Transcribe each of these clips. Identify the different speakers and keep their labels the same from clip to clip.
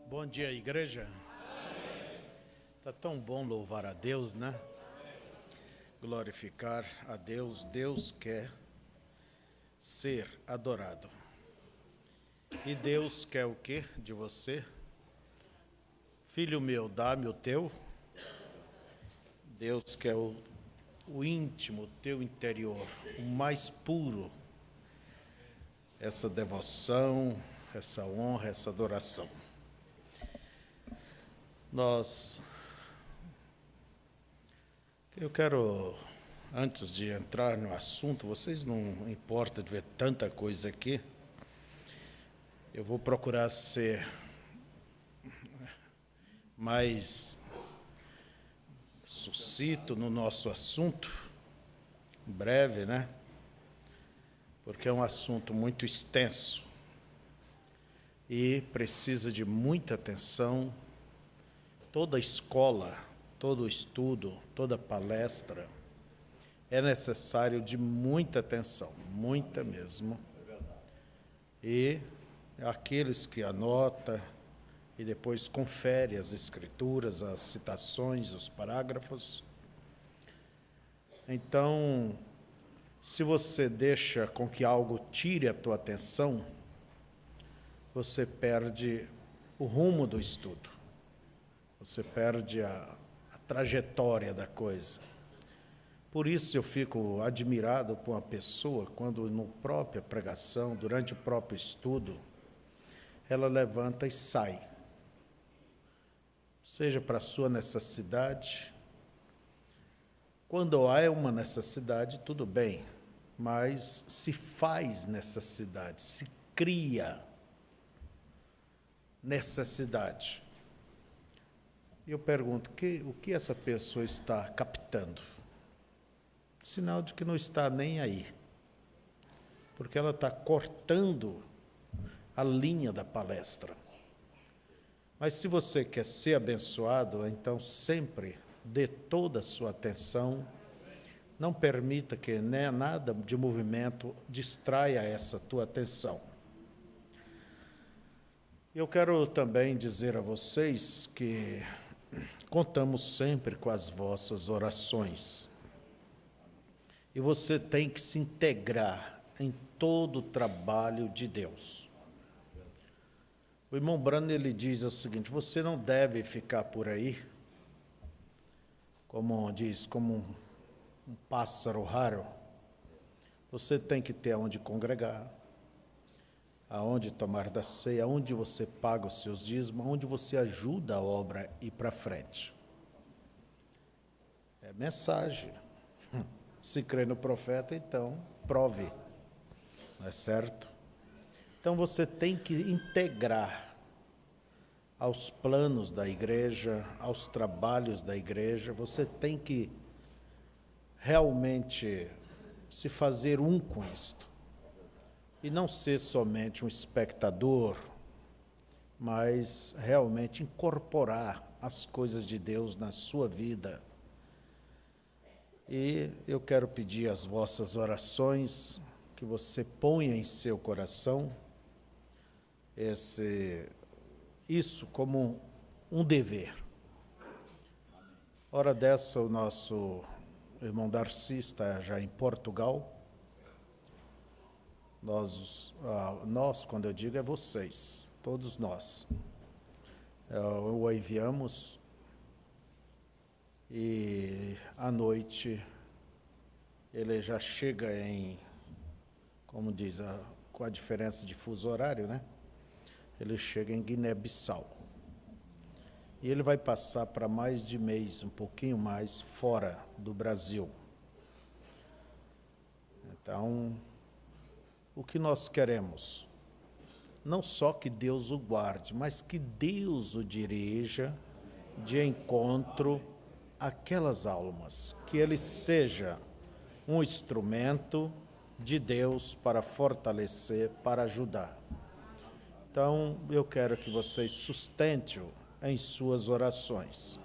Speaker 1: Bom dia, igreja. Tá tão bom louvar a Deus, né? Glorificar a Deus. Deus quer ser adorado. E Deus quer o quê de você? Filho meu, dá-me o teu. Deus quer o íntimo, o teu interior, o mais puro. Essa devoção, essa honra, essa adoração. Eu quero, antes de entrar no assunto, vocês não importa de ver tanta coisa aqui, eu vou procurar ser mais sucinto no nosso assunto, breve, né? Porque é um assunto muito extenso e precisa de muita atenção. Toda escola, todo estudo, toda palestra é necessário de muita atenção, muita mesmo. E aqueles que anotam e depois confere as escrituras, as citações, os parágrafos. Então, se você deixa com que algo tire a tua atenção, você perde o rumo do estudo. Você perde a trajetória da coisa. Por isso eu fico admirado por uma pessoa, quando na própria pregação, durante o próprio estudo, ela levanta e sai. Seja para a sua necessidade. Quando há uma necessidade, tudo bem, mas se faz necessidade, se cria necessidade. E eu pergunto, o que essa pessoa está captando? Sinal de que não está nem aí. Porque ela está cortando a linha da palestra. Mas se você quer ser abençoado, então sempre dê toda a sua atenção. Não permita que nem nada de movimento distraia essa tua atenção. Eu quero também dizer a vocês que contamos sempre com as vossas orações. E você tem que se integrar em todo o trabalho de Deus. O irmão Brando, ele diz o seguinte: você não deve ficar por aí, como um pássaro raro. Você tem que ter aonde congregar, aonde tomar da ceia, aonde você paga os seus dízimos, aonde você ajuda a obra a ir para frente. É mensagem. Se crê no profeta, então prove. Não é certo? Então você tem que integrar aos planos da igreja, aos trabalhos da igreja, você tem que realmente se fazer um com isto. E não ser somente um espectador, mas realmente incorporar as coisas de Deus na sua vida. E eu quero pedir as vossas orações, que você ponha em seu coração isso como um dever. Hora dessa, o nosso irmão Darcy está já em Portugal. Nós, quando eu digo, é vocês, todos nós. O enviamos e à noite ele já chega como diz, com a diferença de fuso horário, né? Ele chega em Guiné-Bissau. E ele vai passar para mais de mês, um pouquinho mais, fora do Brasil. Então, o que nós queremos? Não só que Deus o guarde, mas que Deus o dirija de encontro àquelas almas, que ele seja um instrumento de Deus para fortalecer, para ajudar. Então, eu quero que vocês sustentem-o em suas orações.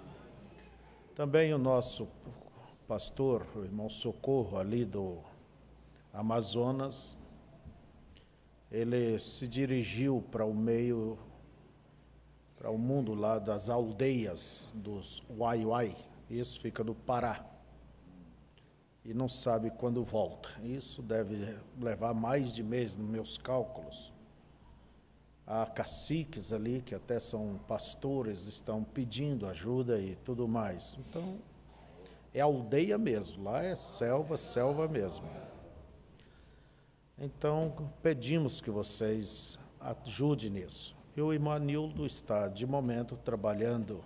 Speaker 1: Também o nosso pastor, o irmão Socorro, ali do Amazonas, ele se dirigiu para para o mundo lá das aldeias dos Uai-Uai. Isso fica no Pará. E não sabe quando volta. Isso deve levar mais de mês nos meus cálculos. Há caciques ali, que até são pastores, estão pedindo ajuda e tudo mais. Então, é aldeia mesmo, lá é selva, selva mesmo. Então, pedimos que vocês ajudem nisso. E o Imanildo está, de momento, trabalhando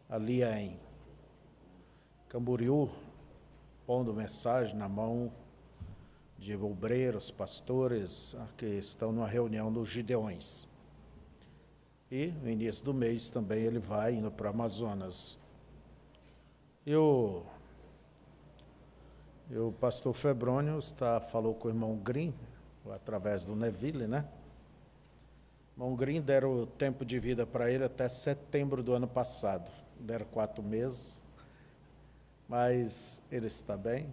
Speaker 1: ali em Camboriú, pondo mensagem na mão de obreiros, pastores, que estão numa reunião dos Gideões. E no início do mês também ele vai indo para o Amazonas. E o pastor Febrônio falou com o irmão Green, através do Neville, né? O irmão Green deram o tempo de vida para ele até setembro do ano passado. Deram 4 meses, mas ele está bem,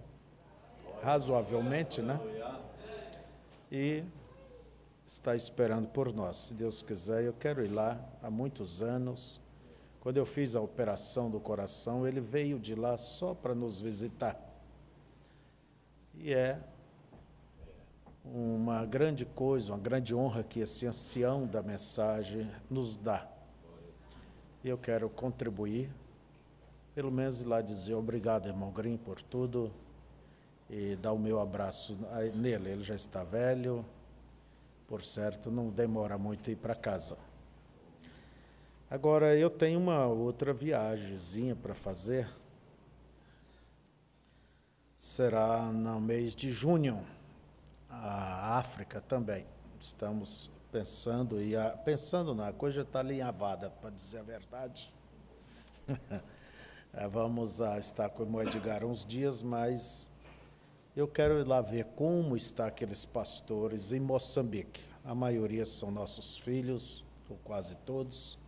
Speaker 1: razoavelmente, né? E está esperando por nós. Se Deus quiser, eu quero ir lá há muitos anos. Quando eu fiz a operação do coração, ele veio de lá só para nos visitar. E é uma grande coisa, uma grande honra que esse ancião da mensagem nos dá. E eu quero contribuir, pelo menos ir lá dizer obrigado, irmão Green, por tudo, e dar o meu abraço nele. Ele já está velho, por certo, não demora muito ir para casa. Agora, eu tenho uma outra viagemzinha para fazer. Será no mês de junho, a África também. Estamos pensando, a coisa está alinhavada, para dizer a verdade. Vamos estar com o irmão Edgar uns dias, mas eu quero ir lá ver como estão aqueles pastores em Moçambique. A maioria são nossos filhos, ou quase todos,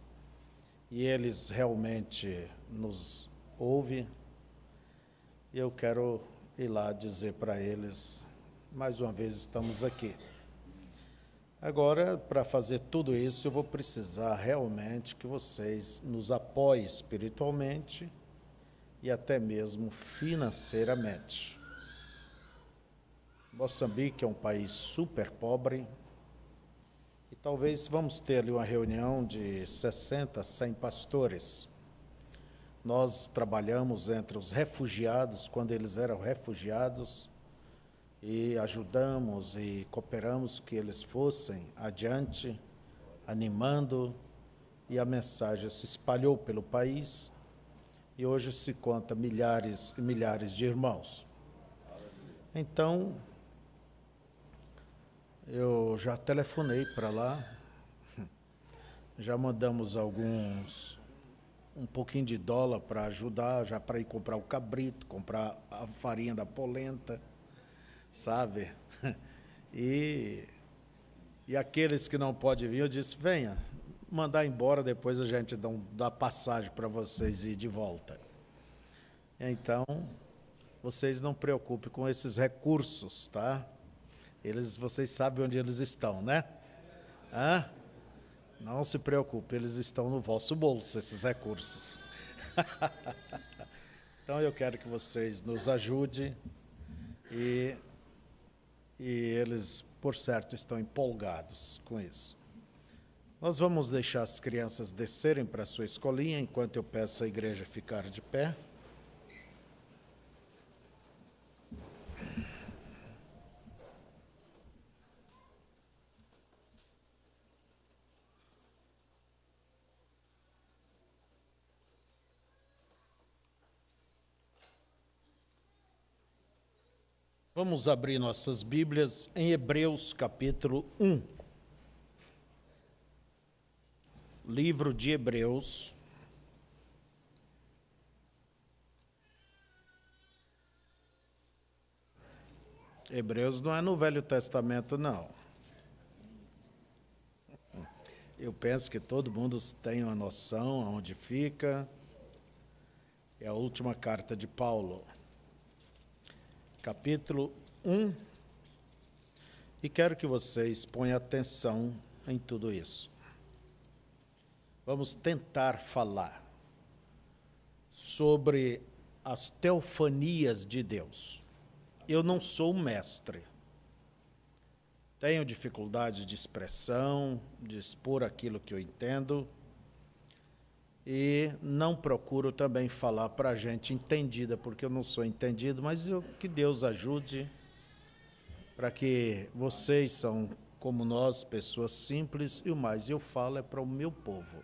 Speaker 1: e eles realmente nos ouvem. E eu quero ir lá dizer para eles, mais uma vez estamos aqui. Agora, para fazer tudo isso, eu vou precisar realmente que vocês nos apoiem espiritualmente e até mesmo financeiramente. Moçambique é um país super pobre e talvez vamos ter ali uma reunião de 60, 100 pastores. Nós trabalhamos entre os refugiados, quando eles eram refugiados, e ajudamos e cooperamos que eles fossem adiante, animando, e a mensagem se espalhou pelo país, e hoje se conta milhares e milhares de irmãos. Então, eu já telefonei para lá, já mandamos um pouquinho de dólar para ajudar, já para ir comprar o cabrito, comprar a farinha da polenta, sabe? E aqueles que não podem vir, eu disse, venha, mandar embora, depois a gente dá passagem para vocês ir de volta. Então, vocês não preocupem com esses recursos, tá? Vocês sabem onde eles estão, né? Não se preocupe, eles estão no vosso bolso, esses recursos. Então eu quero que vocês nos ajudem e eles, por certo, estão empolgados com isso. Nós vamos deixar as crianças descerem para a sua escolinha, enquanto eu peço à igreja ficar de pé. Vamos abrir nossas Bíblias em Hebreus capítulo 1. Livro de Hebreus. Hebreus não é no Velho Testamento, não. Eu penso que todo mundo tem uma noção aonde fica. É a última carta de Paulo. Capítulo 1, e quero que vocês ponham atenção em tudo isso. vamos tentar falar sobre as teofanias de Deus. Eu não sou um mestre. Tenho dificuldade de expressão, de expor aquilo que eu entendo, e não procuro também falar para a gente entendida, porque eu não sou entendido, mas que Deus ajude para que vocês são como nós, pessoas simples, e o mais eu falo é para o meu povo.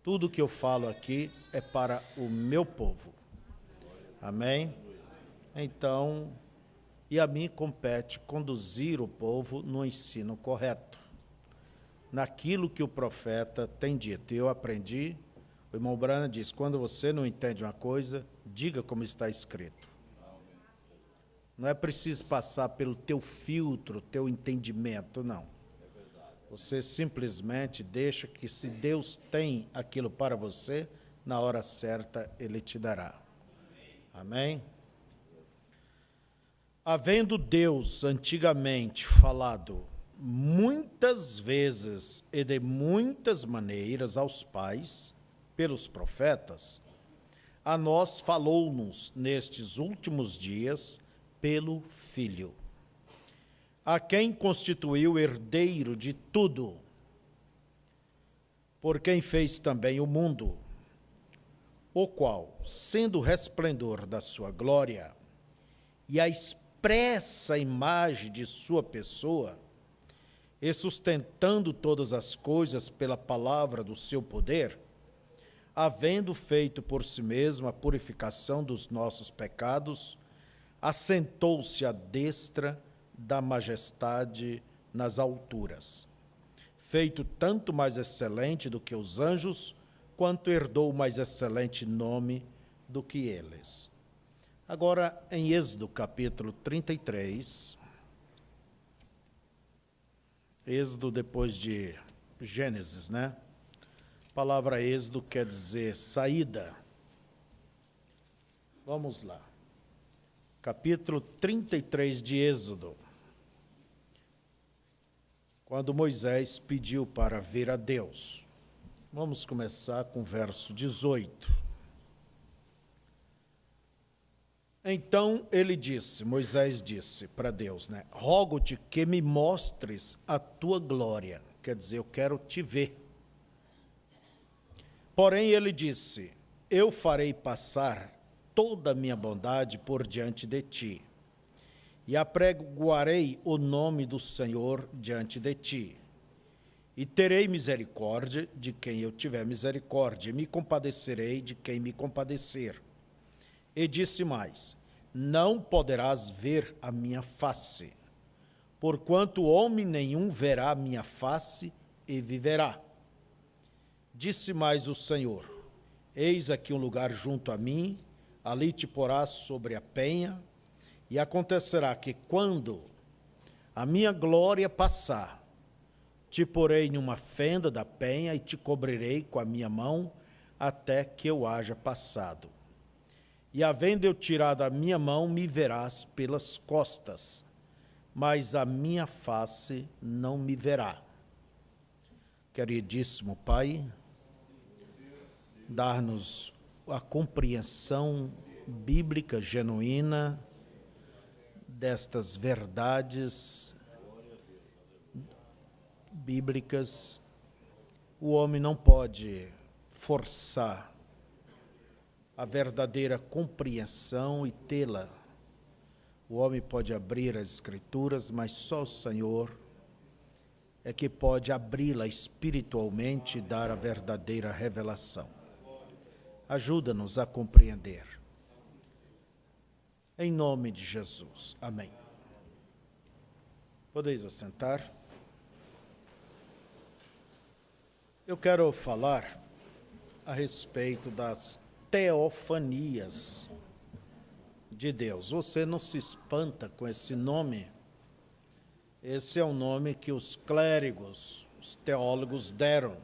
Speaker 1: Tudo que eu falo aqui é para o meu povo. Amém? Então, e a mim compete conduzir o povo no ensino correto, naquilo que o profeta tem dito. Eu aprendi, o irmão Brana diz, quando você não entende uma coisa, diga como está escrito. Não é preciso passar pelo teu filtro, teu entendimento, não. Você simplesmente deixa que, se Deus tem aquilo para você, na hora certa Ele te dará. Amém? Havendo Deus antigamente falado muitas vezes e de muitas maneiras aos pais, pelos profetas, a nós falou-nos nestes últimos dias pelo Filho, a quem constituiu herdeiro de tudo, por quem fez também o mundo, o qual, sendo o resplendor da sua glória e a expressa imagem de sua pessoa, e sustentando todas as coisas pela palavra do seu poder, havendo feito por si mesmo a purificação dos nossos pecados, assentou-se à destra da majestade nas alturas, feito tanto mais excelente do que os anjos, quanto herdou mais excelente nome do que eles. Agora, em Êxodo capítulo 33, Êxodo depois de Gênesis, né? A palavra Êxodo quer dizer saída. Vamos lá. Capítulo 33 de Êxodo. Quando Moisés pediu para ver a Deus. Vamos começar com o verso 18. Então ele disse, Moisés disse para Deus, né? Rogo-te que me mostres a tua glória. Quer dizer, eu quero te ver. Porém ele disse, eu farei passar toda a minha bondade por diante de ti, e apregoarei o nome do Senhor diante de ti, e terei misericórdia de quem eu tiver misericórdia, e me compadecerei de quem me compadecer. E disse mais, não poderás ver a minha face, porquanto homem nenhum verá a minha face e viverá. Disse mais o Senhor, eis aqui um lugar junto a mim, ali te porás sobre a penha, e acontecerá que quando a minha glória passar, te porei numa fenda da penha e te cobrirei com a minha mão até que eu haja passado. E havendo eu tirado a minha mão, me verás pelas costas, mas a minha face não me verá. Queridíssimo Pai, dar-nos a compreensão bíblica genuína destas verdades bíblicas. O homem não pode forçar a verdadeira compreensão e tê-la. O homem pode abrir as Escrituras, mas só o Senhor é que pode abri-la espiritualmente e dar a verdadeira revelação. Ajuda-nos a compreender. Em nome de Jesus. Amém. Podeis assentar. Eu quero falar a respeito das teofanias de Deus. Você não se espanta com esse nome? Esse é o nome que os clérigos, os teólogos deram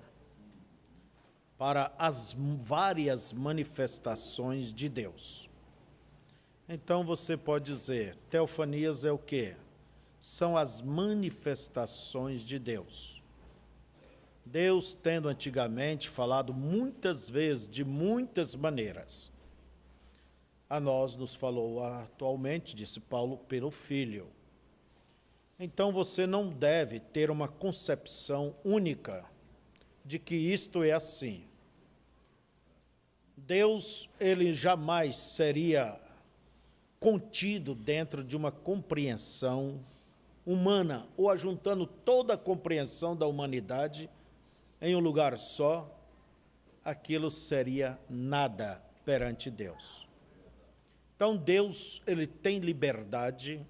Speaker 1: para as várias manifestações de Deus. Então você pode dizer, teofanias é o quê? São as manifestações de Deus. Deus tendo antigamente falado muitas vezes, de muitas maneiras, a nós nos falou atualmente, disse Paulo, pelo Filho. Então você não deve ter uma concepção única de que isto é assim. Deus, ele jamais seria contido dentro de uma compreensão humana, ou ajuntando toda a compreensão da humanidade em um lugar só, aquilo seria nada perante Deus. Então Deus, ele tem liberdade,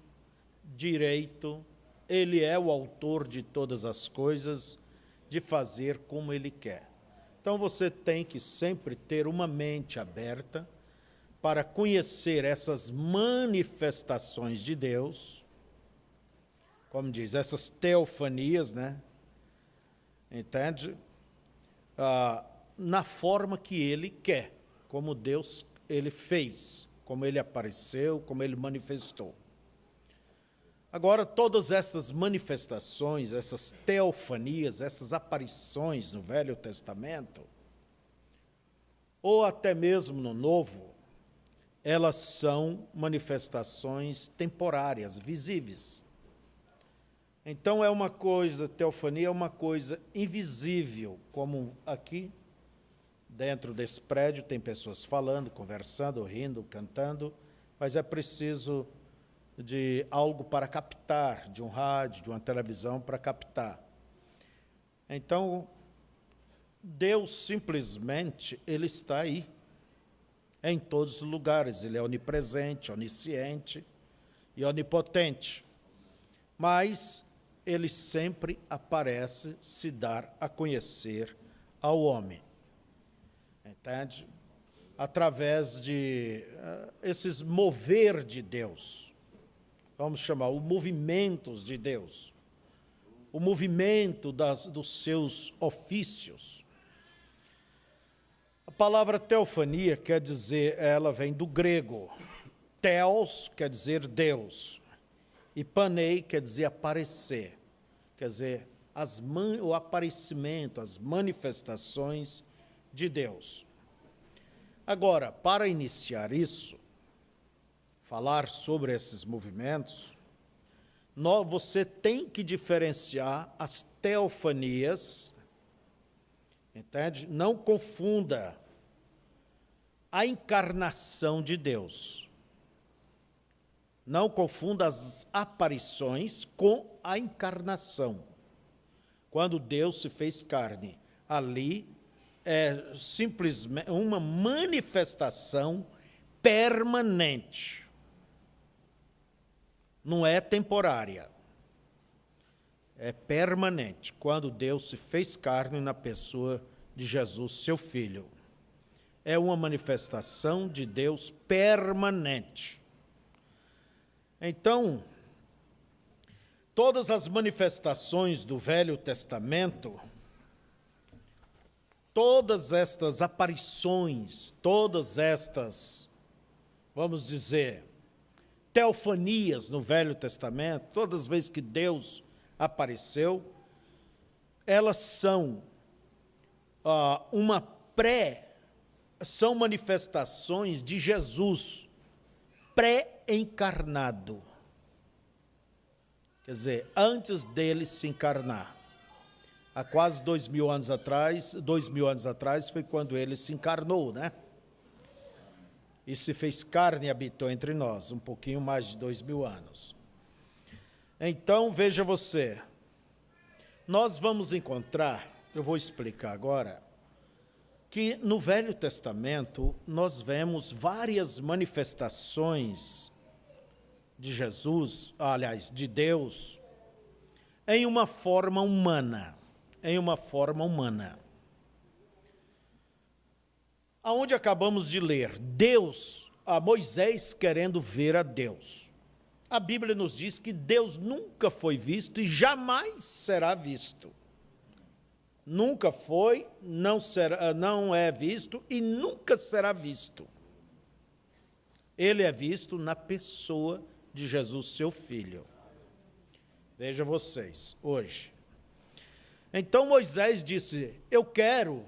Speaker 1: direito, ele é o autor de todas as coisas, de fazer como ele quer. Então você tem que sempre ter uma mente aberta para conhecer essas manifestações de Deus, como diz, essas teofanias, né? Entende? Na forma que ele quer, como Deus ele fez, como ele apareceu, como ele manifestou. Agora, todas essas manifestações, essas teofanias, essas aparições no Velho Testamento, ou até mesmo no Novo, elas são manifestações temporárias, visíveis. Então é uma coisa, teofania é uma coisa invisível, como aqui, dentro desse prédio, tem pessoas falando, conversando, rindo, cantando, mas é preciso de algo para captar, de um rádio, de uma televisão para captar. Então, Deus simplesmente, ele está aí, em todos os lugares, ele é onipresente, onisciente e onipotente, mas ele sempre aparece, se dar a conhecer ao homem, entende? Através de esses mover de Deus, vamos chamar, os movimentos de Deus, o movimento dos seus ofícios. A palavra teofania quer dizer, ela vem do grego, theos quer dizer Deus, e panei quer dizer aparecer, quer dizer o aparecimento, as manifestações de Deus. Agora, para iniciar isso, falar sobre esses movimentos, você tem que diferenciar as teofanias, entende? Não confunda a encarnação de Deus. Não confunda as aparições com a encarnação. Quando Deus se fez carne, ali é simplesmente uma manifestação permanente. Não é temporária. É permanente. Quando Deus se fez carne na pessoa de Jesus, seu Filho. É uma manifestação de Deus permanente. Então, todas as manifestações do Velho Testamento, todas estas aparições, todas estas, vamos dizer, teofanias no Velho Testamento, todas as vezes que Deus apareceu, elas são são manifestações de Jesus pré-encarnado. Quer dizer, antes dele se encarnar. Há quase 2000 anos atrás foi quando ele se encarnou, né? E se fez carne e habitou entre nós, um pouquinho mais de 2000 anos. Então, veja você, nós vamos encontrar, eu vou explicar agora, que no Velho Testamento nós vemos várias manifestações de Jesus, aliás, de Deus, em uma forma humana, Aonde acabamos de ler, Deus, Moisés querendo ver a Deus. A Bíblia nos diz que Deus nunca foi visto e jamais será visto. Nunca foi, não é visto e nunca será visto. Ele é visto na pessoa de Jesus, seu Filho. Veja vocês, hoje. Então Moisés disse: eu quero.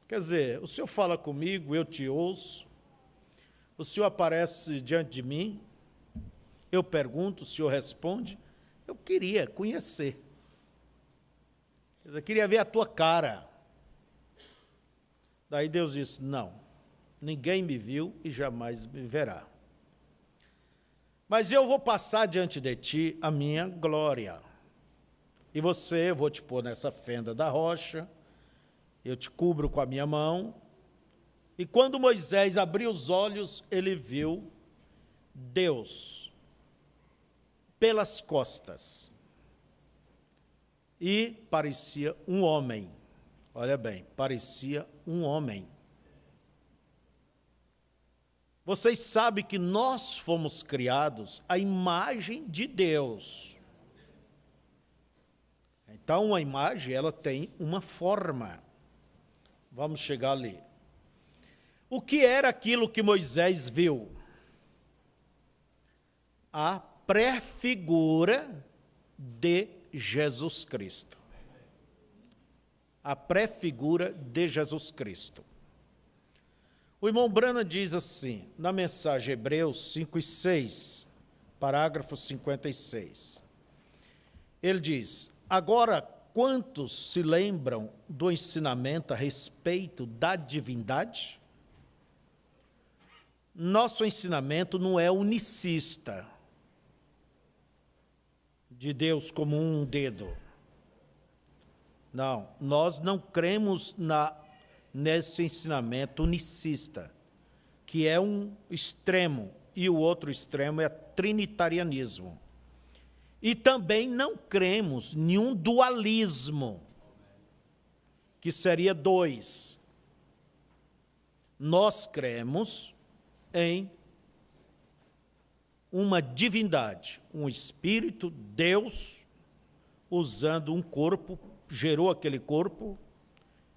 Speaker 1: Quer dizer, o Senhor fala comigo, eu te ouço. O Senhor aparece diante de mim, eu pergunto, o Senhor responde. Eu queria conhecer. Quer dizer, eu queria ver a tua cara. Daí Deus disse: não, ninguém me viu e jamais me verá. Mas eu vou passar diante de ti a minha glória. E eu vou te pôr nessa fenda da rocha, eu te cubro com a minha mão. E quando Moisés abriu os olhos, ele viu Deus pelas costas. E parecia um homem. Olha bem, parecia um homem. Vocês sabem que nós fomos criados à imagem de Deus. Então, a imagem, ela tem uma forma. Vamos chegar ali. O que era aquilo que Moisés viu? A pré-figura de Jesus Cristo. A pré-figura de Jesus Cristo. O irmão Branham diz assim, na mensagem Hebreus 5:6, parágrafo 56. Ele diz: agora, quantos se lembram do ensinamento a respeito da divindade? Nosso ensinamento não é unicista, de Deus como um dedo. Não, nós não cremos nesse ensinamento unicista, que é um extremo, e o outro extremo é trinitarianismo. E também não cremos em um dualismo, que seria dois. Nós cremos em uma divindade, um espírito, Deus, usando um corpo, gerou aquele corpo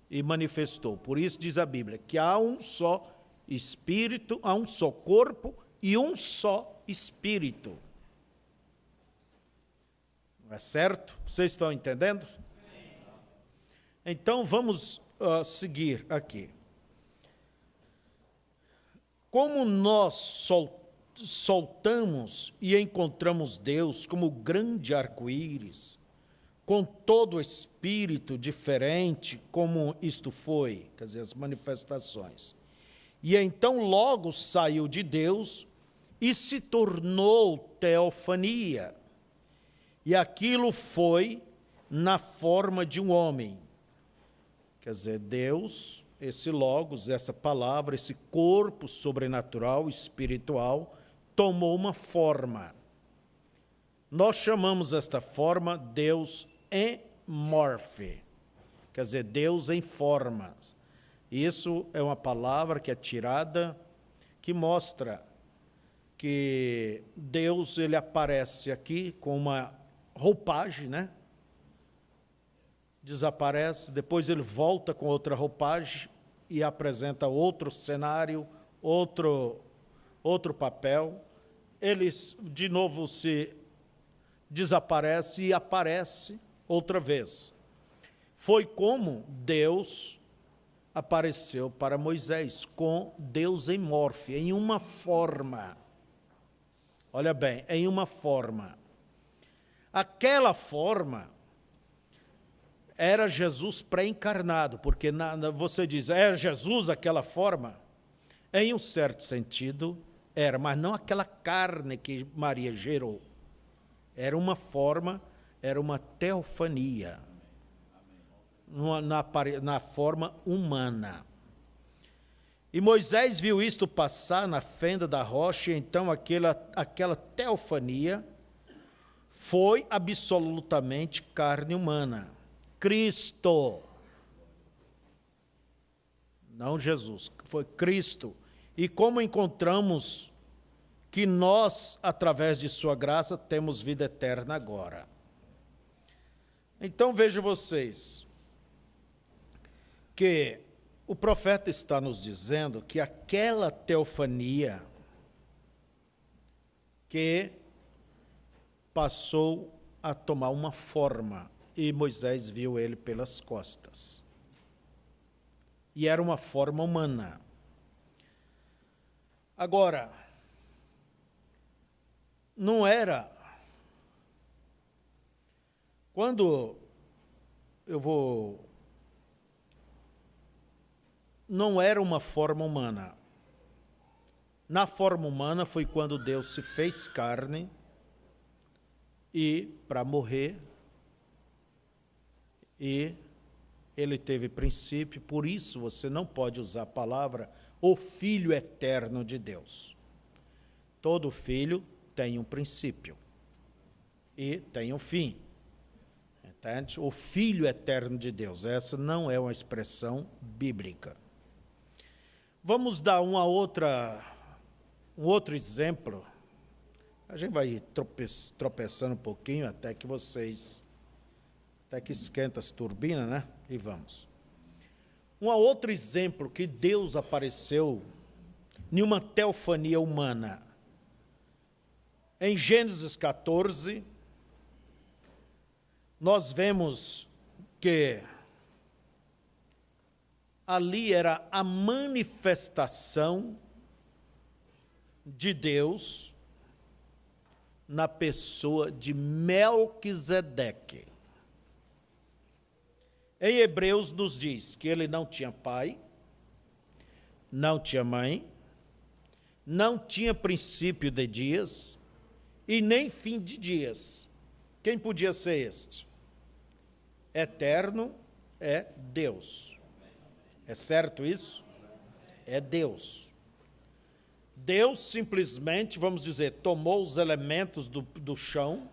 Speaker 1: e manifestou. Por isso diz a Bíblia que há um só espírito, há um só corpo e um só espírito. Não é certo? Vocês estão entendendo? Então vamos seguir aqui. Como nós soltamos e encontramos Deus como grande arco-íris, com todo o espírito diferente, como isto foi, quer dizer, as manifestações. E então logo saiu de Deus e se tornou teofania. E aquilo foi na forma de um homem. Quer dizer, Deus, esse logos, essa palavra, esse corpo sobrenatural, espiritual, tomou uma forma. Nós chamamos esta forma Deus emorfe, quer dizer, Deus em formas. Isso é uma palavra que é tirada, que mostra que Deus, ele aparece aqui com uma roupagem, né? Desaparece, depois ele volta com outra roupagem e apresenta outro cenário, outro papel. Ele de novo se desaparece e aparece outra vez. Foi como Deus apareceu para Moisés, com Deus em morfe, em uma forma. Olha bem, em uma forma. Aquela forma era Jesus pré-encarnado, porque você diz, é Jesus aquela forma? Em um certo sentido, era, mas não aquela carne que Maria gerou. Era uma forma, era uma teofania, na forma humana. E Moisés viu isto passar na fenda da rocha, e então aquela teofania foi absolutamente carne humana. Cristo, não Jesus, foi Cristo. E como encontramos que nós, através de sua graça, temos vida eterna agora. Então vejam vocês, que o profeta está nos dizendo que aquela teofania que passou a tomar uma forma, e Moisés viu ele pelas costas. E era uma forma humana. Agora, não era... Quando eu vou... Não era uma forma humana. Na forma humana foi quando Deus se fez carne e para morrer, e ele teve princípio, por isso você não pode usar a palavra o Filho eterno de Deus. Todo filho tem um princípio e tem um fim. Entende? O Filho eterno de Deus, essa não é uma expressão bíblica. Vamos dar um outro exemplo. A gente vai tropeçando um pouquinho até que esquenta as turbinas, né? E vamos. Um outro exemplo que Deus apareceu em uma teofania humana. Em Gênesis 14, nós vemos que ali era a manifestação de Deus na pessoa de Melquisedeque. Em Hebreus nos diz que ele não tinha pai, não tinha mãe, não tinha princípio de dias e nem fim de dias. Quem podia ser este? Eterno é Deus. É certo isso? É Deus. Deus simplesmente, vamos dizer, tomou os elementos do chão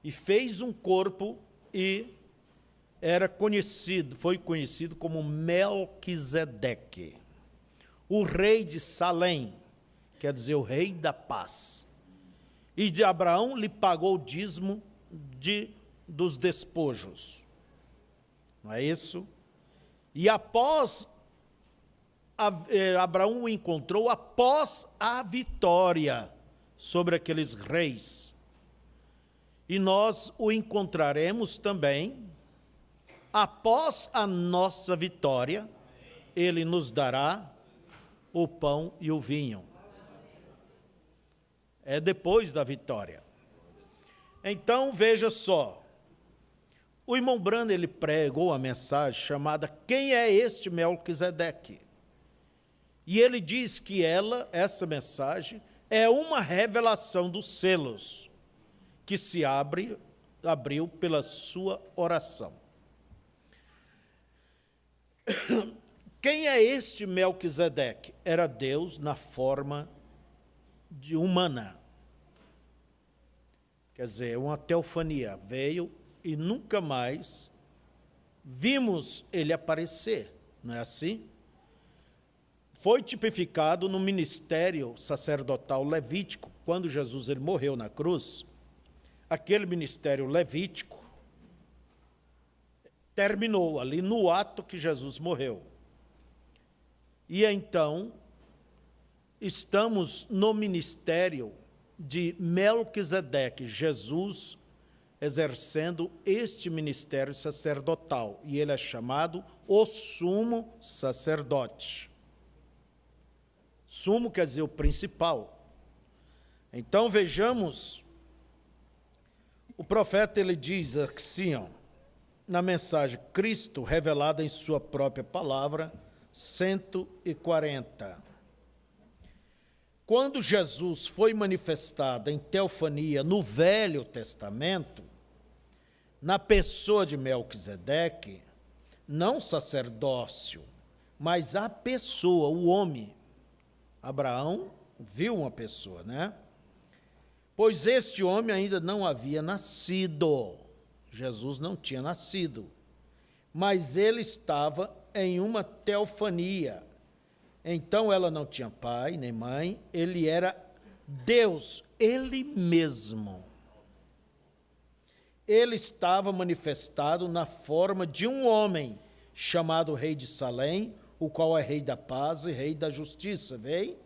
Speaker 1: e fez um corpo e foi conhecido como Melquisedeque, o rei de Salém, quer dizer, o rei da paz. E de Abraão lhe pagou o dízimo dos despojos. Não é isso? E após, Abraão o encontrou após a vitória sobre aqueles reis. E nós o encontraremos também após a nossa vitória. Ele nos dará o pão e o vinho. É depois da vitória. Então, veja só. O irmão Branham, ele pregou a mensagem chamada Quem é este Melquisedeque? E ele diz que essa mensagem, é uma revelação dos selos que se abriu pela sua oração. Quem é este Melquisedeque? Era Deus na forma de humana. Quer dizer, uma teofania. Veio e nunca mais vimos ele aparecer, não é assim? Foi tipificado no ministério sacerdotal levítico, quando Jesus ele morreu na cruz. Aquele ministério levítico terminou ali no ato que Jesus morreu. E então, estamos no ministério de Melquisedeque, Jesus exercendo este ministério sacerdotal, e ele é chamado o sumo sacerdote. Sumo quer dizer o principal. Então vejamos, o profeta ele diz assim, na mensagem Cristo revelada em sua própria palavra, 140. Quando Jesus foi manifestado em teofania no Velho Testamento, na pessoa de Melquisedeque, não sacerdócio, mas a pessoa, o homem. Abraão viu uma pessoa, né? Pois este homem ainda não havia nascido. Jesus não tinha nascido, mas ele estava em uma teofania. Então ela não tinha pai nem mãe, ele era Deus, ele mesmo. Ele estava manifestado na forma de um homem chamado rei de Salém, o qual é rei da paz e rei da justiça, vê?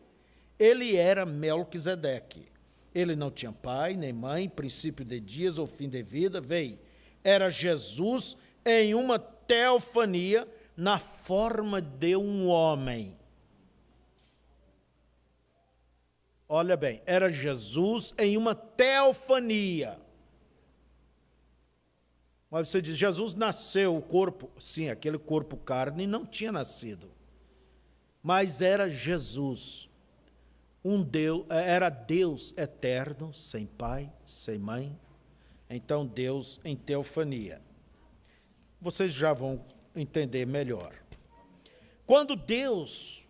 Speaker 1: Ele era Melquisedeque. Ele não tinha pai nem mãe, princípio de dias ou fim de vida, vê? era Jesus em uma teofania na forma de um homem. Olha bem, era Jesus em uma teofania. Mas você diz, Jesus nasceu, o corpo, sim, aquele corpo carne não tinha nascido. Mas era Jesus, um Deus, era Deus eterno, sem pai, sem mãe. Então Deus em teofania. Vocês já vão entender melhor. Quando Deus,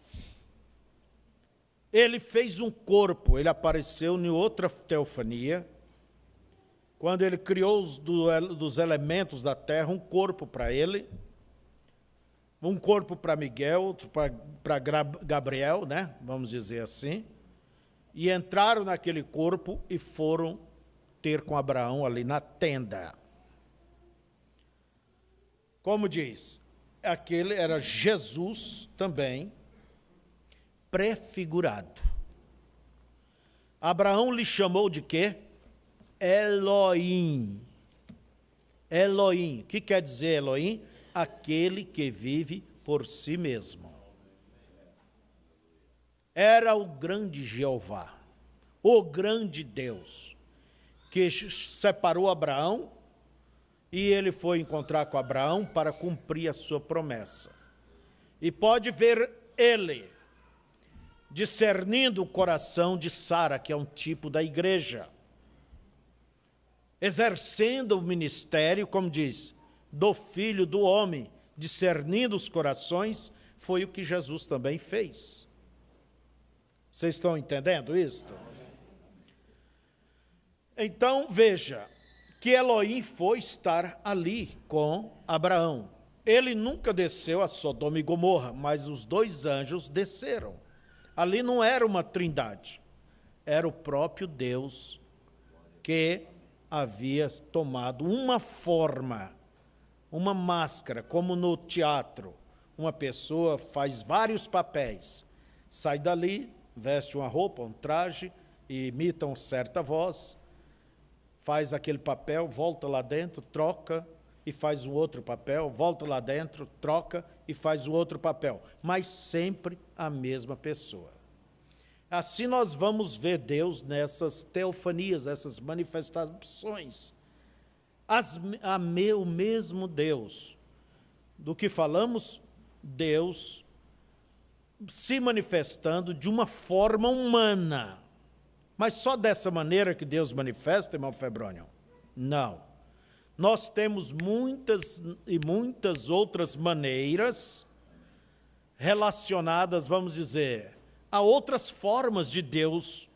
Speaker 1: ele fez um corpo, ele apareceu em outra teofania, quando ele criou dos elementos da terra um corpo para ele, um corpo para Miguel, outro para Gabriel, né? Vamos dizer assim, e entraram naquele corpo e foram ter com Abraão ali na tenda. Como diz, aquele era Jesus também, prefigurado. Abraão lhe chamou de quê? Elohim. Elohim. O que quer dizer Elohim? Aquele que vive por si mesmo. Era o grande Jeová, o grande Deus, que separou Abraão e ele foi encontrar com Abraão para cumprir a sua promessa. E pode ver ele discernindo o coração de Sara, que é um tipo da igreja, exercendo o ministério, como diz, do Filho do Homem, discernindo os corações, foi o que Jesus também fez. Vocês estão entendendo isto? Então, veja, que Elohim foi estar ali com Abraão. Ele nunca desceu a Sodoma e Gomorra, mas os dois anjos desceram. Ali não era uma trindade, era o próprio Deus que havia tomado uma forma, uma máscara, como no teatro. Uma pessoa faz vários papéis, sai dali, veste uma roupa, um traje, e imita uma certa voz, faz aquele papel, volta lá dentro, troca e faz um outro papel, volta lá dentro, troca e faz o outro papel, mas sempre a mesma pessoa. Assim nós vamos ver Deus nessas teofanias, essas manifestações. O mesmo Deus do que falamos, Deus se manifestando de uma forma humana. Mas só dessa maneira que Deus manifesta, irmão Febrônio? Não. Nós temos muitas e muitas outras maneiras relacionadas, vamos dizer, a outras formas de Deus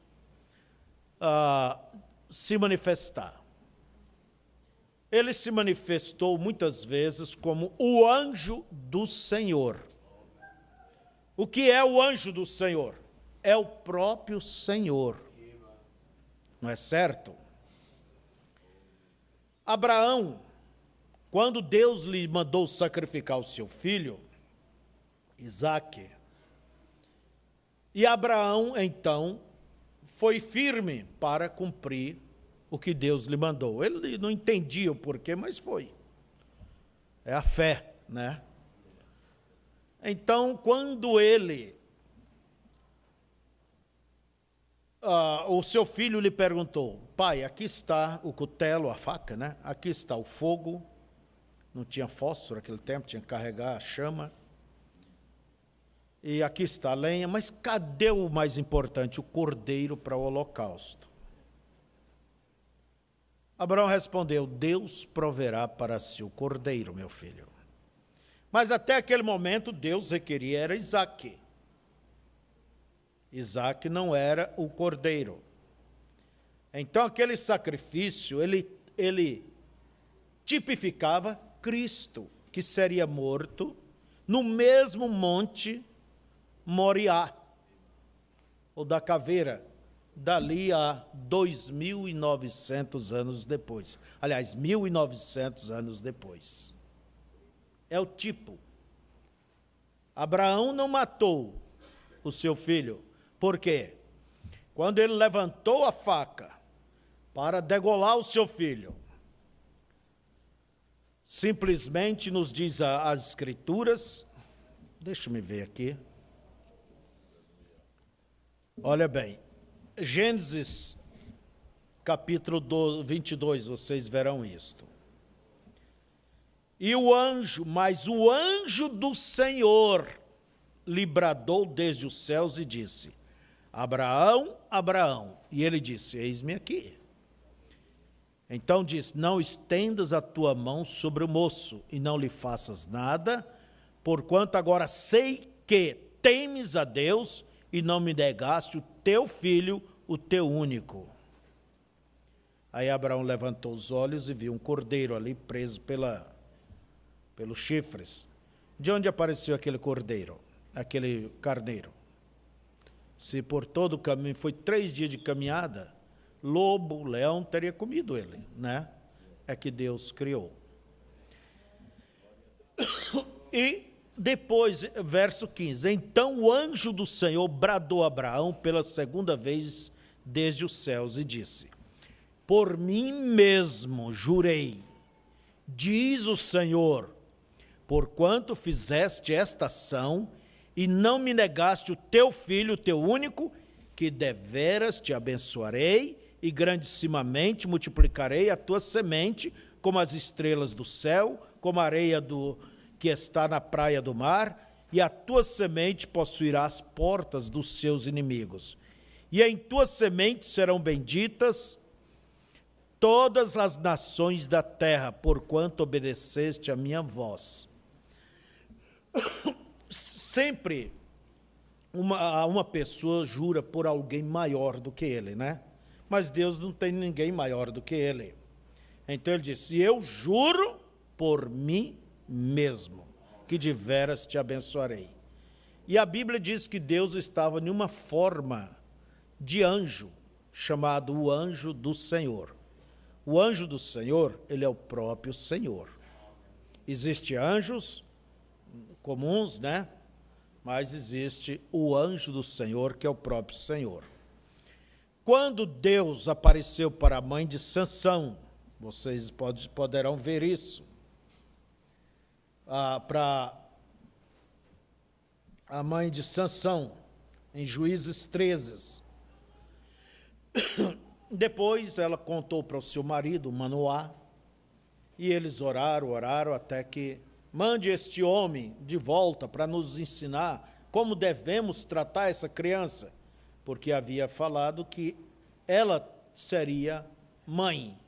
Speaker 1: se manifestar. Ele se manifestou muitas vezes como o anjo do Senhor. O que é o anjo do Senhor? É o próprio Senhor. Não é certo? Abraão, quando Deus lhe mandou sacrificar o seu filho, Isaque, e Abraão, então, foi firme para cumprir o que Deus lhe mandou. Ele não entendia o porquê, mas foi. É a fé, né? Então, quando o seu filho lhe perguntou, pai, aqui está o cutelo, a faca, né? Aqui está o fogo, não tinha fósforo naquele tempo, tinha que carregar a chama, e aqui está a lenha, mas cadê o mais importante, o cordeiro para o holocausto? Abraão respondeu, Deus proverá para si o cordeiro, meu filho. Mas até aquele momento, Deus requeria era Isaque. Isaque não era o cordeiro. Então, aquele sacrifício, ele tipificava Cristo, que seria morto no mesmo monte Moriá, ou da caveira, dali a 2.900 anos depois. Aliás, 1.900 anos depois. É o tipo. Abraão não matou o seu filho. Por quê? Quando ele levantou a faca para degolar o seu filho, Simplesmente nos diz as Escrituras, deixa-me ver aqui. Olha bem, Gênesis capítulo 22, vocês verão isto. Mas o anjo do Senhor lhe bradou desde os céus e disse: Abraão, Abraão. E ele disse: Eis-me aqui. Então disse: Não estendas a tua mão sobre o moço e não lhe faças nada, porquanto agora sei que temes a Deus e não me negaste o teu filho, o teu único. Aí Abraão levantou os olhos e viu um cordeiro ali preso pelos chifres. De onde apareceu aquele cordeiro, aquele carneiro? Se por todo o caminho, foi 3 dias de caminhada, lobo, leão teria comido ele, né? É que Deus criou. E depois, verso 15, então o anjo do Senhor bradou a Abraão pela segunda vez desde os céus e disse: Por mim mesmo jurei, diz o Senhor, porquanto fizeste esta ação e não me negaste o teu filho, o teu único, que deveras te abençoarei e grandissimamente multiplicarei a tua semente como as estrelas do céu, como a areia que está na praia do mar, e a tua semente possuirá as portas dos seus inimigos. E em tua semente serão benditas todas as nações da terra, porquanto obedeceste a minha voz. Sempre uma pessoa jura por alguém maior do que ele, né? Mas Deus não tem ninguém maior do que ele. Então ele disse: eu juro por mim mesmo, que deveras te abençoarei. E a Bíblia diz que Deus estava em uma forma de anjo, chamado o anjo do Senhor. O anjo do Senhor, ele é o próprio Senhor. Existem anjos comuns, né? Mas existe o anjo do Senhor, que é o próprio Senhor. Quando Deus apareceu para a mãe de Sansão, vocês poderão ver isso, para a mãe de Sansão, em Juízes 13. Depois ela contou para o seu marido, Manoá, e eles oraram até que mande este homem de volta para nos ensinar como devemos tratar essa criança, porque havia falado que ela seria mãe.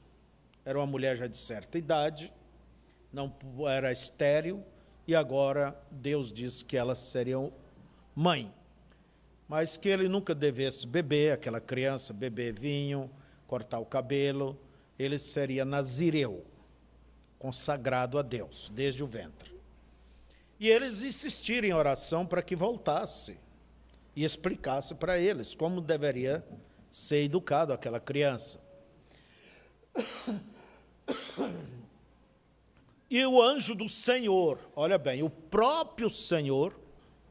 Speaker 1: Era uma mulher já de certa idade, não era estéril, e agora Deus disse que ela seria mãe. Mas que ele nunca devesse beber, aquela criança beber vinho, cortar o cabelo, ele seria nazireu, consagrado a Deus, desde o ventre. E eles insistiram em oração para que voltasse e explicasse para eles como deveria ser educado aquela criança. E o anjo do Senhor, olha bem, o próprio Senhor,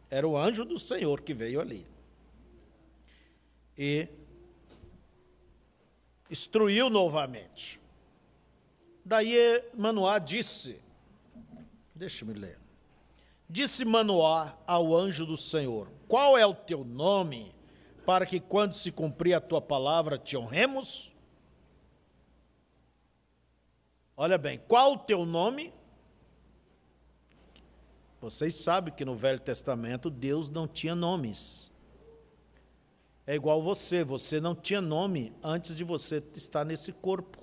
Speaker 1: era o anjo do Senhor que veio ali. E instruiu novamente. Daí Manoá disse, deixa-me ler. Disse Manoá ao anjo do Senhor: qual é o teu nome, para que quando se cumprir a tua palavra te honremos? Olha bem, qual o teu nome? Vocês sabem que no Velho Testamento Deus não tinha nomes. É igual você não tinha nome antes de você estar nesse corpo.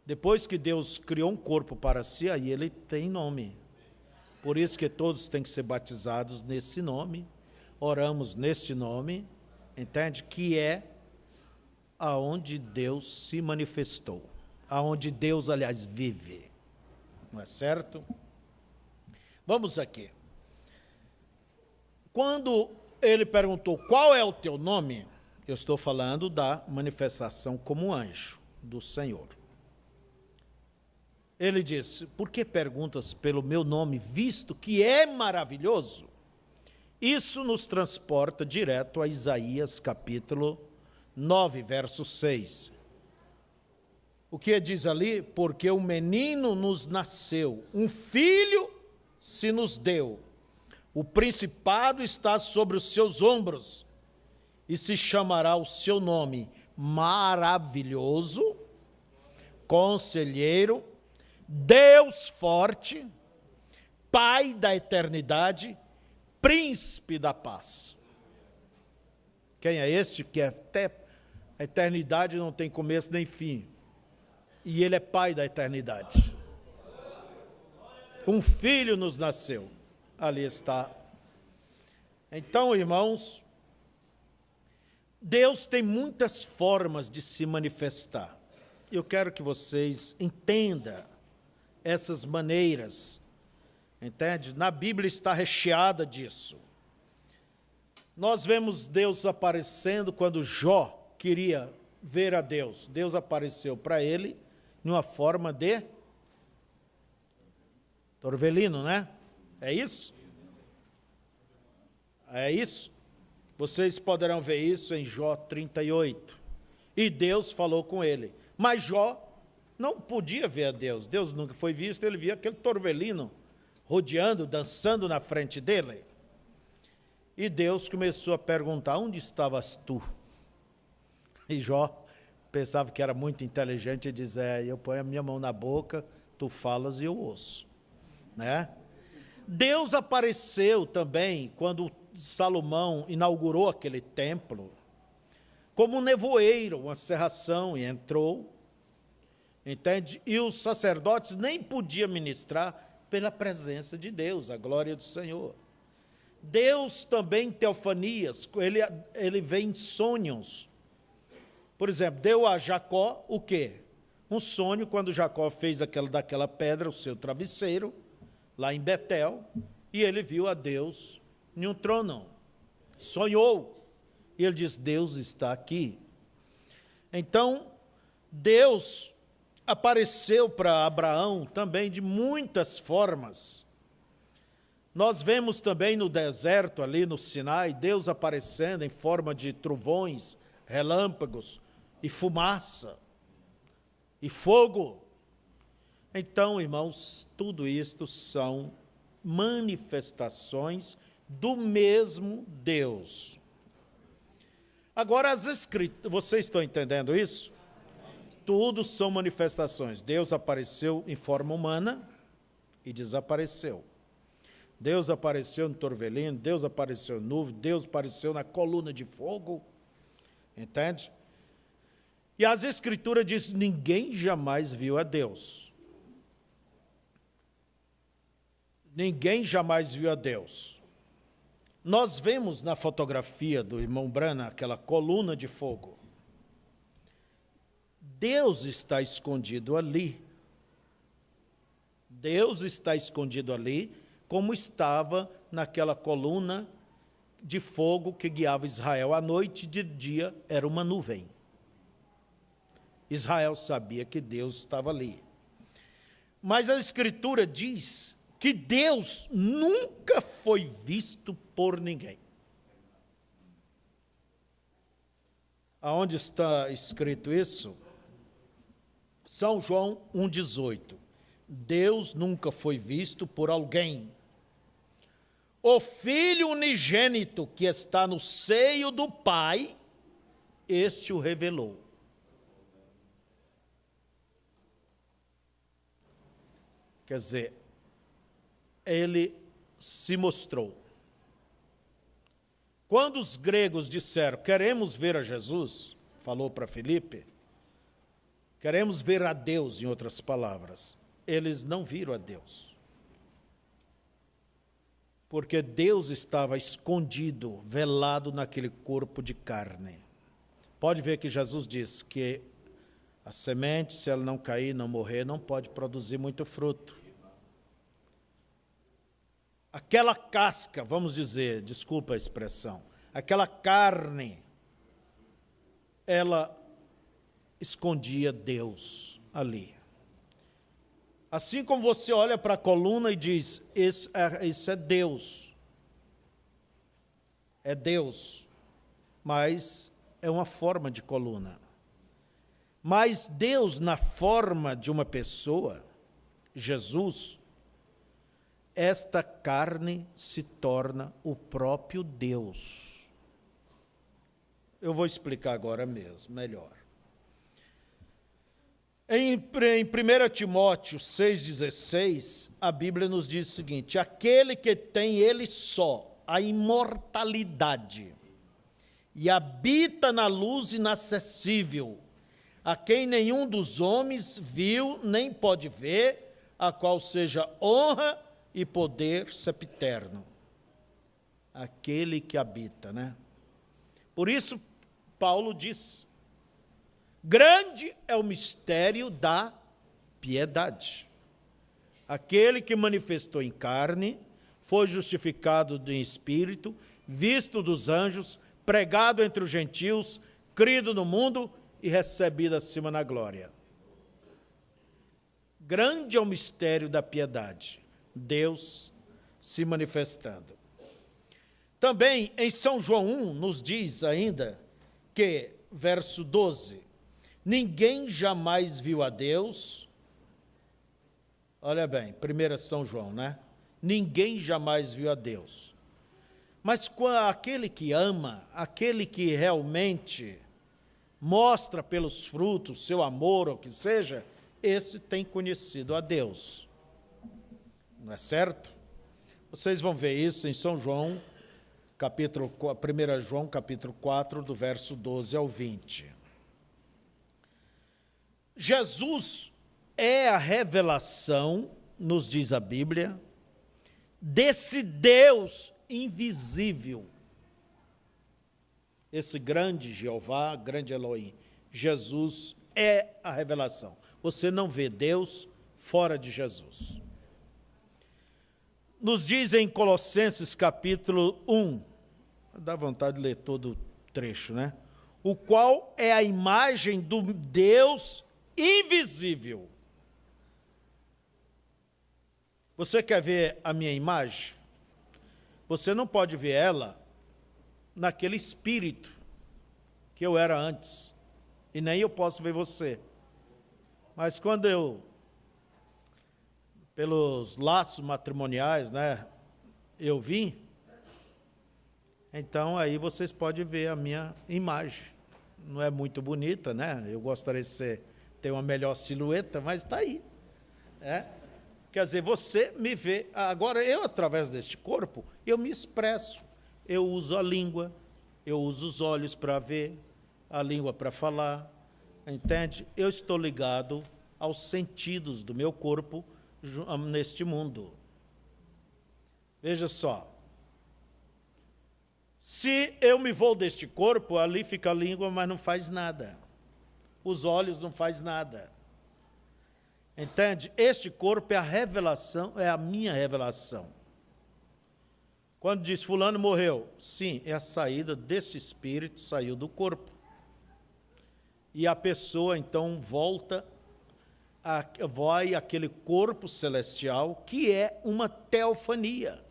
Speaker 1: Depois que Deus criou um corpo para si, aí ele tem nome. Por isso que todos têm que ser batizados nesse nome, oramos neste nome, entende? Que é aonde Deus se manifestou, aonde Deus, aliás, vive. Não é certo? Vamos aqui. Quando ele perguntou qual é o teu nome, eu estou falando da manifestação como anjo do Senhor. Ele disse: por que perguntas pelo meu nome, visto que é maravilhoso? Isso nos transporta direto a Isaías capítulo 9, verso 6. O que diz ali? Porque um menino nos nasceu, um filho se nos deu. O principado está sobre os seus ombros e se chamará o seu nome Maravilhoso, Conselheiro, Deus Forte, Pai da Eternidade, Príncipe da Paz. Quem é este que até a eternidade não tem começo nem fim? E ele é Pai da eternidade. Um filho nos nasceu. Ali está. Então, irmãos, Deus tem muitas formas de se manifestar. Eu quero que vocês entendam essas maneiras. Entende? Na Bíblia está recheada disso. Nós vemos Deus aparecendo quando Jó queria ver a Deus. Deus apareceu para ele numa forma de Torvelino, né? É isso? É isso? Vocês poderão ver isso em Jó 38. E Deus falou com ele. Mas Jó não podia ver a Deus. Deus nunca foi visto, ele via aquele Torvelino rodeando, dançando na frente dele. E Deus começou a perguntar, onde estavas tu? E Jó pensava que era muito inteligente e dizia, eu ponho a minha mão na boca, tu falas e eu ouço. Né? Deus apareceu também quando Salomão inaugurou aquele templo, como um nevoeiro, uma cerração, e entrou, entende? E os sacerdotes nem podiam ministrar pela presença de Deus, a glória do Senhor. Deus também, teofanias, ele vem em sonhos. Por exemplo, deu a Jacó o quê? Um sonho, quando Jacó fez daquela pedra o seu travesseiro, lá em Betel, e ele viu a Deus em um trono. Sonhou. E ele diz, Deus está aqui. Então, Deus apareceu para Abraão também de muitas formas. Nós vemos também no deserto, ali no Sinai, Deus aparecendo em forma de trovões, relâmpagos e fumaça e fogo. Então, irmãos, tudo isto são manifestações do mesmo Deus. Agora, as Escrituras, vocês estão entendendo isso? Tudo são manifestações. Deus apareceu em forma humana e desapareceu. Deus apareceu no Torvelino, Deus apareceu no nuvem, Deus apareceu na coluna de fogo. Entende? E as Escrituras dizem, ninguém jamais viu a Deus. Ninguém jamais viu a Deus. Nós vemos na fotografia do irmão Brana aquela coluna de fogo. Deus está escondido ali. Deus está escondido ali, como estava naquela coluna de fogo que guiava Israel à noite, de dia era uma nuvem. Israel sabia que Deus estava ali. Mas a Escritura diz que Deus nunca foi visto por ninguém. Aonde está escrito isso? São João 1,18. Deus nunca foi visto por alguém. O Filho unigênito que está no seio do Pai, este o revelou. Quer dizer, ele se mostrou. Quando os gregos disseram, queremos ver a Jesus, falou para Filipe, queremos ver a Deus, em outras palavras, eles não viram a Deus. Porque Deus estava escondido, velado naquele corpo de carne. Pode ver que Jesus diz que a semente, se ela não cair, não morrer, não pode produzir muito fruto. Aquela casca, vamos dizer, desculpa a expressão, aquela carne, ela escondia Deus ali. Assim como você olha para a coluna e diz, isso é Deus. É Deus, mas é uma forma de coluna. Mas Deus, na forma de uma pessoa, Jesus, esta carne se torna o próprio Deus. Eu vou explicar agora mesmo, melhor. Em 1 Timóteo 6,16, a Bíblia nos diz o seguinte: aquele que tem ele só a imortalidade e habita na luz inacessível, a quem nenhum dos homens viu nem pode ver, a qual seja honra e poder sempiterno. Aquele que habita, né? Por isso, Paulo diz: grande é o mistério da piedade. Aquele que manifestou em carne, foi justificado em espírito, visto dos anjos, pregado entre os gentios, crido no mundo e recebido acima na glória. Grande é o mistério da piedade, Deus se manifestando. Também em São João 1 nos diz ainda que, verso 12, ninguém jamais viu a Deus. Olha bem, 1 São João, né? Ninguém jamais viu a Deus. Mas aquele que ama, aquele que realmente mostra pelos frutos seu amor, ou o que seja, esse tem conhecido a Deus. Não é certo? Vocês vão ver isso em São João, 1 João, capítulo 4, do verso 12 ao 20. Jesus é a revelação, nos diz a Bíblia, desse Deus invisível. Esse grande Jeová, grande Elohim, Jesus é a revelação. Você não vê Deus fora de Jesus. Nos diz em Colossenses capítulo 1, dá vontade de ler todo o trecho, né? O qual é a imagem do Deus invisível. Você quer ver a minha imagem? Você não pode ver ela naquele espírito que eu era antes, e nem eu posso ver você. Mas quando eu, pelos laços matrimoniais, né, eu vim, então aí vocês podem ver a minha imagem. Não é muito bonita, né? Eu gostaria de ter uma melhor silhueta, mas está aí. Quer dizer, você me vê. Agora, eu, através deste corpo, eu me expresso. Eu uso a língua, eu uso os olhos para ver, a língua para falar, entende? Eu estou ligado aos sentidos do meu corpo neste mundo. Veja só. Se eu me vou deste corpo, ali fica a língua, mas não faz nada. Os olhos não faz nada. Entende? Este corpo é a revelação, é a minha revelação. Quando diz fulano morreu, sim, é a saída deste espírito, saiu do corpo. E a pessoa então vai àquele corpo celestial, que é uma teofania.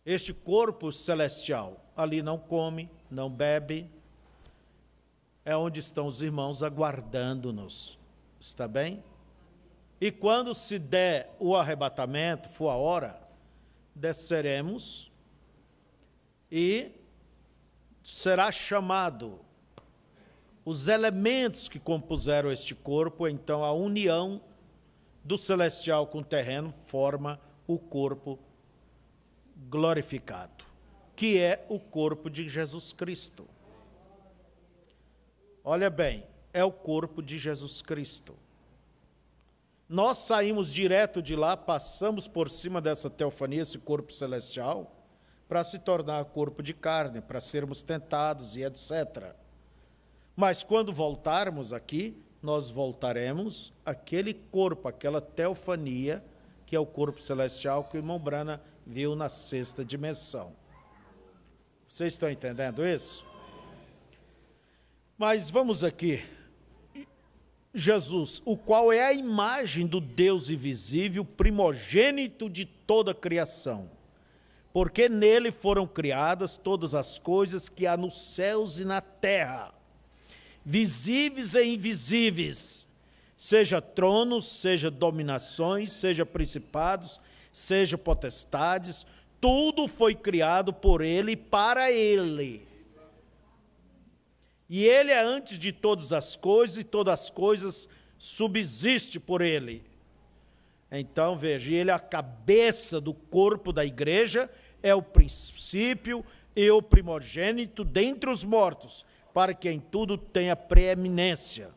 Speaker 1: Este corpo celestial, ali não come, não bebe, é onde estão os irmãos aguardando-nos. Está bem? E quando se der o arrebatamento, for a hora, desceremos e será chamado os elementos que compuseram este corpo, então a união do celestial com o terreno forma o corpo glorificado, que é o corpo de Jesus Cristo. Olha bem, é o corpo de Jesus Cristo. Nós saímos direto de lá, passamos por cima dessa teofania, esse corpo celestial, para se tornar corpo de carne, para sermos tentados e etc. Mas quando voltarmos aqui, nós voltaremos àquele corpo, aquela teofania, que é o corpo celestial que o irmão Brana viu na sexta dimensão. Vocês estão entendendo isso? Mas vamos aqui. Jesus, o qual é a imagem do Deus invisível, primogênito de toda a criação, porque nele foram criadas todas as coisas que há nos céus e na terra, visíveis e invisíveis, seja tronos, seja dominações, seja principados, seja potestades, tudo foi criado por ele e para ele. E ele é antes de todas as coisas, e todas as coisas subsistem por ele. Então, veja, ele é a cabeça do corpo da igreja, é o princípio e o primogênito dentre os mortos, para que em tudo tenha preeminência.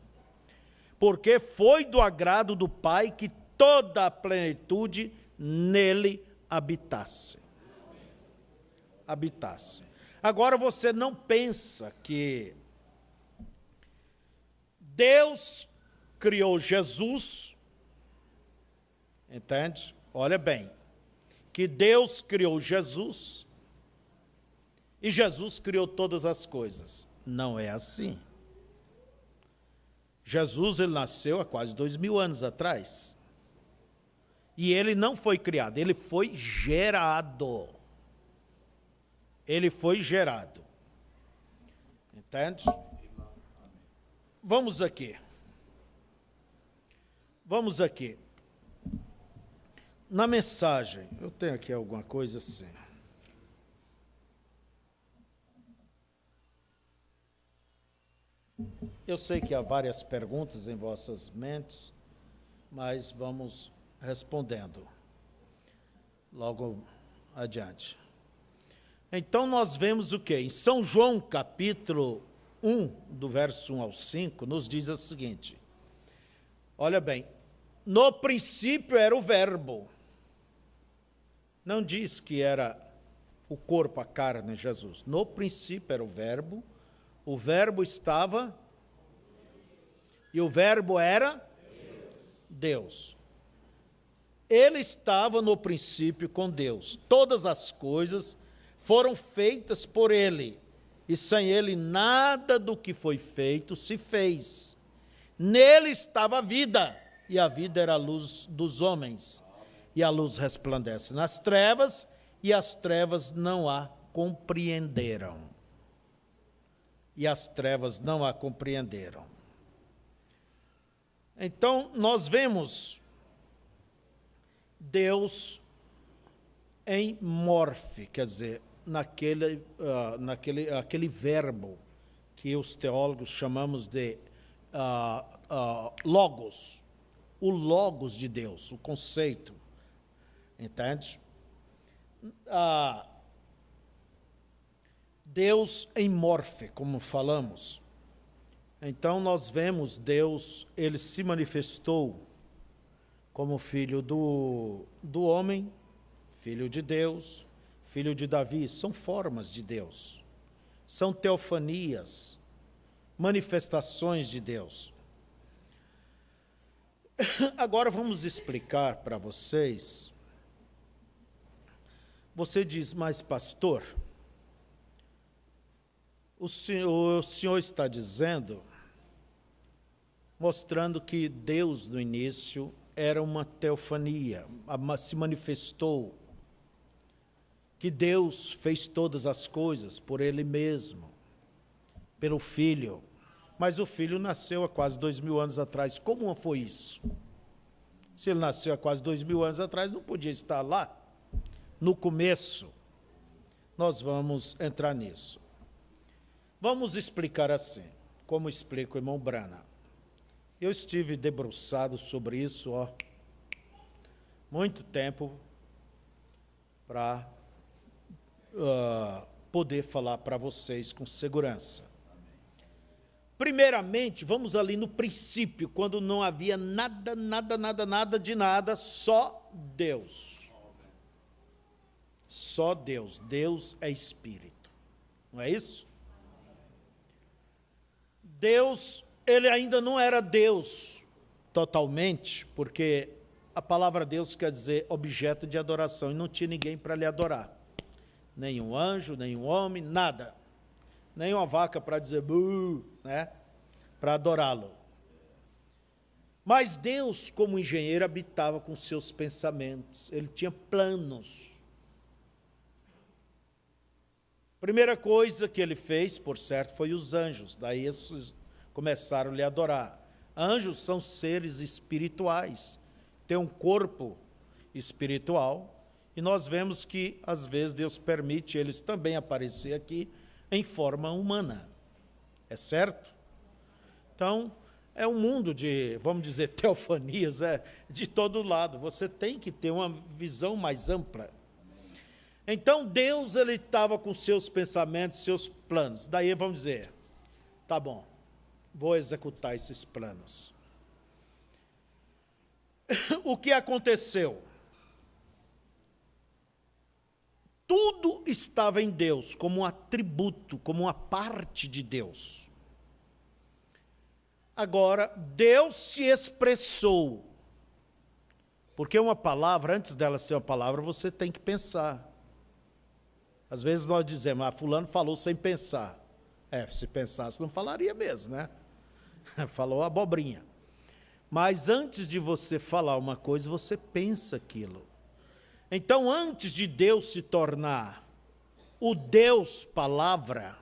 Speaker 1: Porque foi do agrado do Pai que toda a plenitude nele habitasse. Agora você não pensa que Deus criou Jesus, entende? Olha bem, que Deus criou Jesus e Jesus criou todas as coisas. Não é assim. Jesus, ele nasceu há quase 2000 anos atrás. E ele não foi criado, ele foi gerado. Ele foi gerado. Entende? Vamos aqui. Na mensagem, eu tenho aqui alguma coisa assim. Eu sei que há várias perguntas em vossas mentes, mas vamos respondendo logo adiante. Então nós vemos o quê? Em São João, capítulo 1, do verso 1 ao 5, nos diz o seguinte: olha bem, no princípio era o verbo. Não diz que era o corpo, a carne, Jesus. No princípio era o verbo estava, e o verbo era Deus. Ele estava no princípio com Deus. Todas as coisas foram feitas por ele, e sem ele nada do que foi feito se fez. Nele estava a vida, e a vida era a luz dos homens. E a luz resplandece nas trevas, e as trevas não a compreenderam. Então, nós vemos Deus em morfe, quer dizer, aquele verbo que os teólogos chamamos de logos, o logos de Deus, o conceito, entende? Deus em morfe, como falamos. Então nós vemos Deus, ele se manifestou como filho do homem, filho de Deus, filho de Davi. São formas de Deus, são teofanias, manifestações de Deus. Agora vamos explicar para vocês. Você diz, mas pastor, o senhor está dizendo, mostrando que Deus no início era uma teofania, se manifestou, que Deus fez todas as coisas por ele mesmo, pelo Filho. Mas o Filho nasceu há quase 2000 anos atrás. Como foi isso? Se ele nasceu há quase 2000 anos atrás, não podia estar lá no começo. Nós vamos entrar nisso. Vamos explicar assim, como explica o irmão Brana. Eu estive debruçado sobre isso, muito tempo, para poder falar para vocês com segurança. Primeiramente, vamos ali no princípio, quando não havia nada de nada, só Deus. Só Deus. Deus é Espírito. Não é isso? Deus, ele ainda não era Deus totalmente, porque a palavra Deus quer dizer objeto de adoração, e não tinha ninguém para lhe adorar. Nenhum anjo, nenhum homem, nada. Nem uma vaca para dizer bu, né? Para adorá-lo. Mas Deus, como engenheiro, habitava com seus pensamentos. Ele tinha planos. Primeira coisa que ele fez, por certo, foi os anjos. Daí começaram a lhe adorar. Anjos são seres espirituais, têm um corpo espiritual, e nós vemos que, às vezes, Deus permite eles também aparecer aqui em forma humana. É certo? Então, é um mundo de, vamos dizer, teofanias, de todo lado. Você tem que ter uma visão mais ampla. Então, Deus, ele estava com seus pensamentos, seus planos. Daí, vamos dizer, tá bom, vou executar esses planos. O que aconteceu? Tudo estava em Deus, como um atributo, como uma parte de Deus. Agora, Deus se expressou. Porque uma palavra, antes dela ser uma palavra, você tem que pensar. Às vezes nós dizemos, fulano falou sem pensar. Se pensasse não falaria mesmo, né? Falou abobrinha. Mas antes de você falar uma coisa, você pensa aquilo. Então, antes de Deus se tornar o Deus palavra,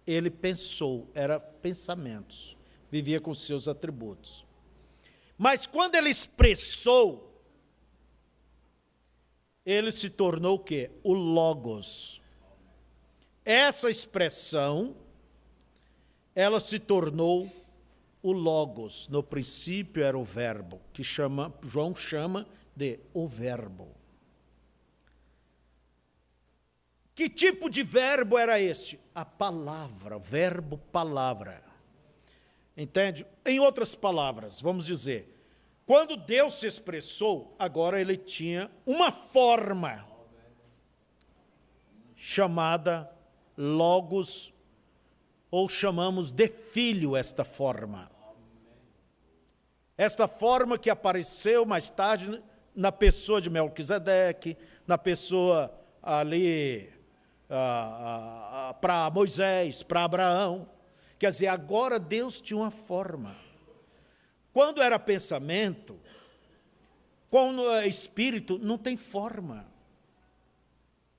Speaker 1: ele pensou, era pensamentos, vivia com seus atributos. Mas quando ele expressou, ele se tornou o quê? O Logos. Essa expressão, ela se tornou o Logos. No princípio era o verbo, que João chama de o verbo. Que tipo de verbo era este? A palavra, verbo palavra. Entende? Em outras palavras, vamos dizer, quando Deus se expressou, agora ele tinha uma forma chamada Logos, ou chamamos de filho esta forma. Esta forma que apareceu mais tarde na pessoa de Melquisedeque, na pessoa ali para Moisés, para Abraão. Quer dizer, agora Deus tinha uma forma. Quando era pensamento, quando é espírito, não tem forma.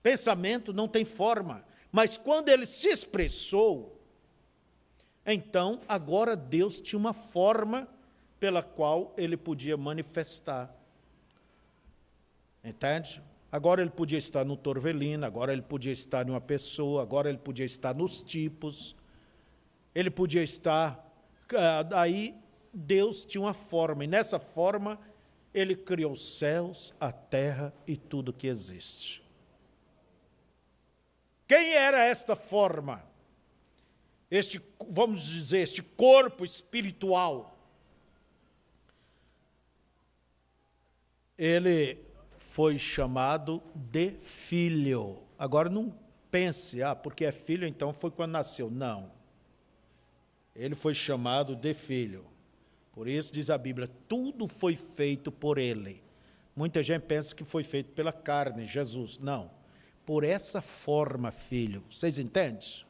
Speaker 1: Pensamento não tem forma. Mas quando ele se expressou, então agora Deus tinha uma forma pela qual ele podia manifestar. Entende? Agora ele podia estar no Torvelino, agora ele podia estar em uma pessoa, agora ele podia estar nos tipos, ele podia estar... Aí Deus tinha uma forma, e nessa forma ele criou os céus, a terra e tudo que existe. Quem era esta forma? Vamos dizer, este corpo espiritual. Ele foi chamado de filho. Agora não pense, porque é filho, então foi quando nasceu. Não. Ele foi chamado de filho. Por isso diz a Bíblia, tudo foi feito por ele. Muita gente pensa que foi feito pela carne, Jesus. Não. Por essa forma, filho. Vocês entendem?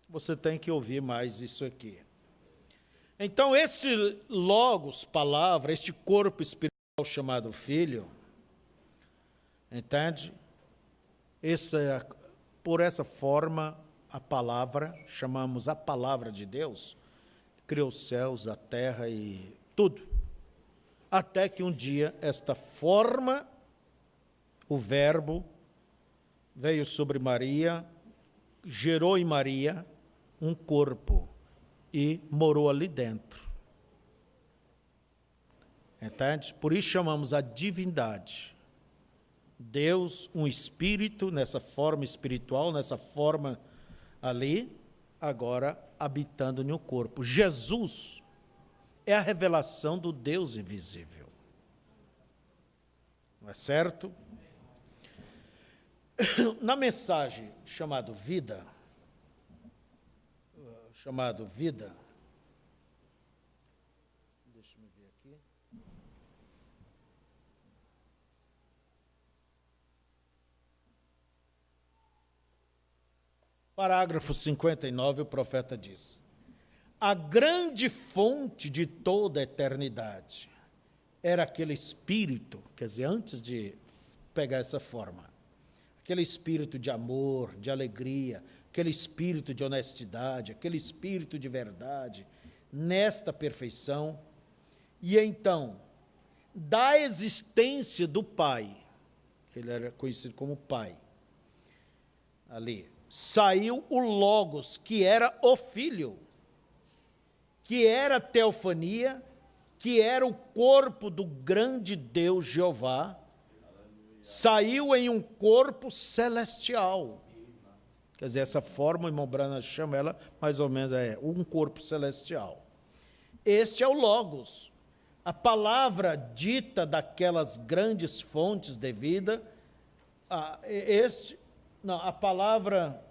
Speaker 1: Você tem que ouvir mais isso aqui. Então, esse Logos, palavra, este corpo espiritual chamado filho, entende? Por essa forma, a palavra, chamamos a palavra de Deus, criou os céus, a terra e tudo. Até que um dia, esta forma, o verbo, veio sobre Maria, gerou em Maria um corpo e morou ali dentro. Entende? Por isso chamamos a divindade. Deus, um espírito, nessa forma espiritual, nessa forma ali, agora habitando no corpo. Jesus é a revelação do Deus invisível. Não é certo? Na mensagem chamado Vida, deixa eu ver aqui. Parágrafo 59, o profeta diz: a grande fonte de toda a eternidade era aquele espírito, quer dizer, antes de pegar essa forma, aquele espírito de amor, de alegria, aquele espírito de honestidade, aquele espírito de verdade, nesta perfeição, e então, da existência do Pai, ele era conhecido como Pai, ali, saiu o Logos, que era o Filho, que era a teofania, que era o corpo do grande Deus Jeová, saiu em um corpo celestial. Quer dizer, essa forma, o irmão Branham chama ela, mais ou menos, um corpo celestial. Este é o Logos, a palavra dita daquelas grandes fontes de vida, a palavra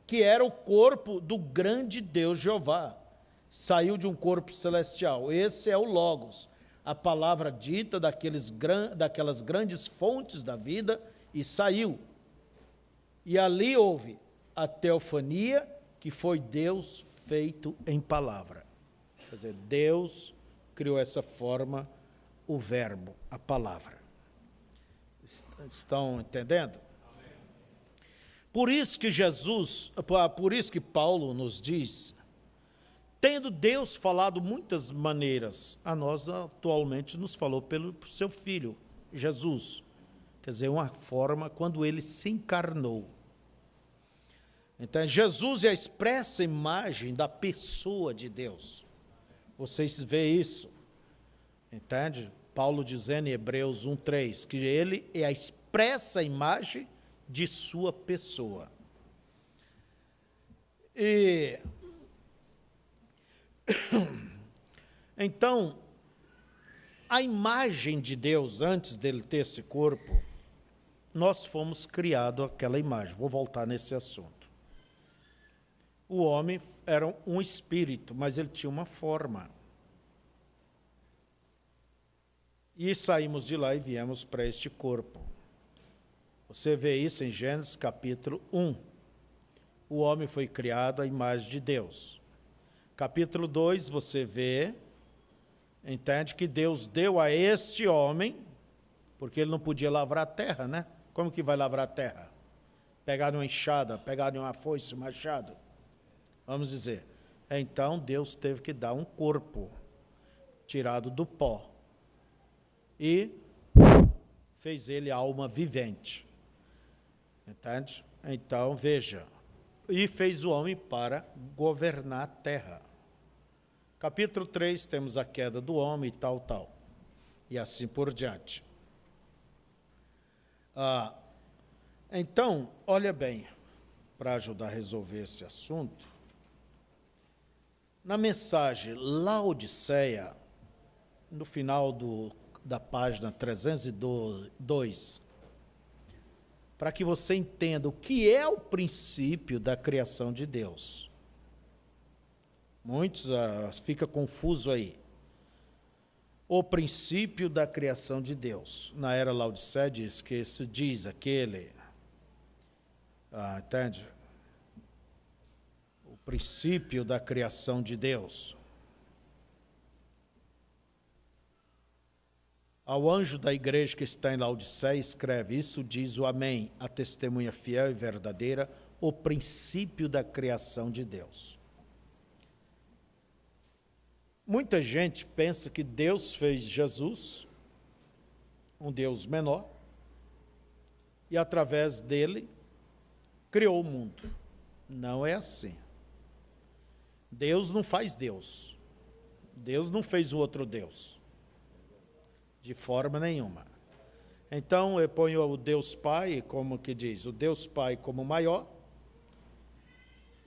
Speaker 1: que era o corpo do grande Deus Jeová, saiu de um corpo celestial. Esse é o Logos, a palavra dita daquelas grandes fontes da vida, e saiu. E ali houve a teofania, que foi Deus feito em palavra. Quer dizer, Deus criou essa forma, o verbo, a palavra. Estão entendendo? Por isso que Paulo nos diz, tendo Deus falado muitas maneiras, a nós atualmente nos falou pelo seu Filho, Jesus. Quer dizer, uma forma quando ele se encarnou. Então, Jesus é a expressa imagem da pessoa de Deus. Vocês veem isso, entende? Paulo dizendo em Hebreus 1:3, que ele é a expressa imagem de sua pessoa. E então, a imagem de Deus, antes dele ter esse corpo, nós fomos criados aquela imagem. Vou voltar nesse assunto. O homem era um espírito, mas ele tinha uma forma. E saímos de lá e viemos para este corpo. Você vê isso em Gênesis capítulo 1. O homem foi criado à imagem de Deus. Capítulo 2, você vê, entende que Deus deu a este homem, porque ele não podia lavrar a terra, né? Como que vai lavrar a terra? Pegar numa enxada, pegar numa foice, um machado. Vamos dizer. Então, Deus teve que dar um corpo tirado do pó e fez ele alma vivente. Entende? Então, veja. E fez o homem para governar a terra. Capítulo 3, temos a queda do homem e tal. E assim por diante. Então, olha bem, para ajudar a resolver esse assunto, na mensagem Laodiceia, no final da página 302, para que você entenda o que é o princípio da criação de Deus. Muitos ficam confusos aí. O princípio da criação de Deus. Na era Laodiceia diz que isso diz aquele, entende? O princípio da criação de Deus. Ao anjo da igreja que está em Laodiceia, escreve: isso diz o Amém, a testemunha fiel e verdadeira, o princípio da criação de Deus. Muita gente pensa que Deus fez Jesus, um Deus menor, e através dele criou o mundo. Não é assim. Deus não faz Deus. Deus não fez o outro Deus. De forma nenhuma. Então, eu ponho o Deus Pai, como que diz, o Deus Pai como maior,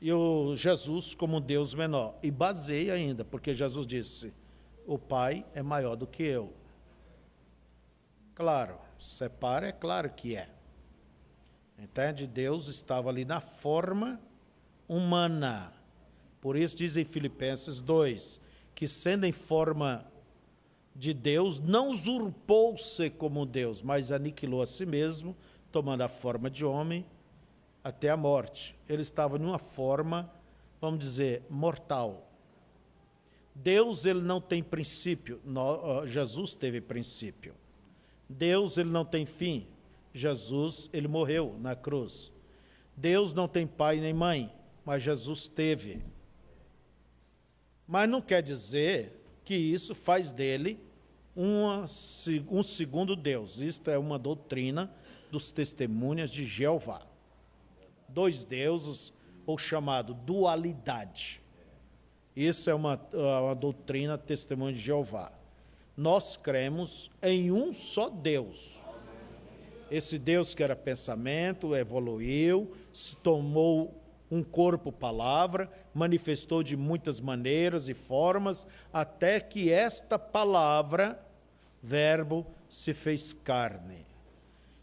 Speaker 1: e o Jesus como Deus menor. E baseia ainda, porque Jesus disse, o Pai é maior do que eu. Claro, separa, é claro que é. Entende? Deus estava ali na forma humana. Por isso diz em Filipenses 2, que sendo em forma de Deus, não usurpou-se como Deus, mas aniquilou a si mesmo, tomando a forma de homem, até a morte. Ele estava em uma forma, vamos dizer, mortal. Deus, ele não tem princípio. Jesus teve princípio. Deus, ele não tem fim. Jesus, ele morreu na cruz. Deus não tem pai nem mãe, mas Jesus teve. Mas não quer dizer que isso faz dele um segundo Deus. Isto é uma doutrina dos testemunhas de Jeová. Dois deuses, ou chamado dualidade. Isso é uma doutrina testemunha de Jeová. Nós cremos em um só Deus. Esse Deus que era pensamento, evoluiu, se tomou um corpo palavra, manifestou de muitas maneiras e formas, até que esta palavra, verbo, se fez carne.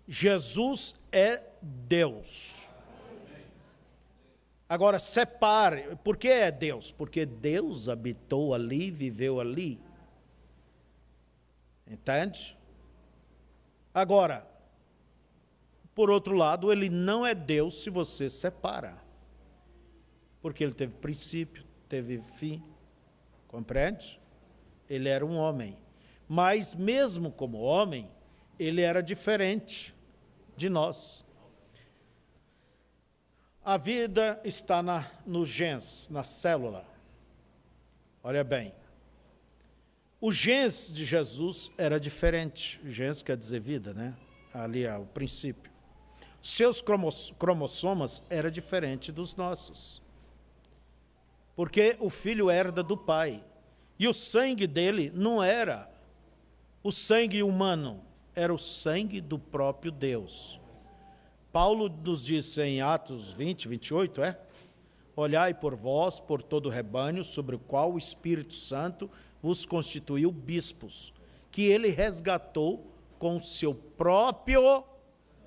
Speaker 1: Jesus é Deus. Agora, separe. Por que é Deus? Porque Deus habitou ali, viveu ali. Entende? Agora, por outro lado, ele não é Deus se você separa. Porque ele teve princípio, teve fim. Compreende? Ele era um homem. Mas mesmo como homem, ele era diferente de nós. A vida está no gens, na célula. Olha bem. O gens de Jesus era diferente. O gens quer dizer vida, né? Ali é o princípio. Seus cromossomas eram diferentes dos nossos. Porque o filho herda do pai. E o sangue dele não era o sangue humano, era o sangue do próprio Deus. Paulo nos disse em Atos 20, 28, olhai por vós, por todo o rebanho, sobre o qual o Espírito Santo vos constituiu bispos, que ele resgatou com o seu próprio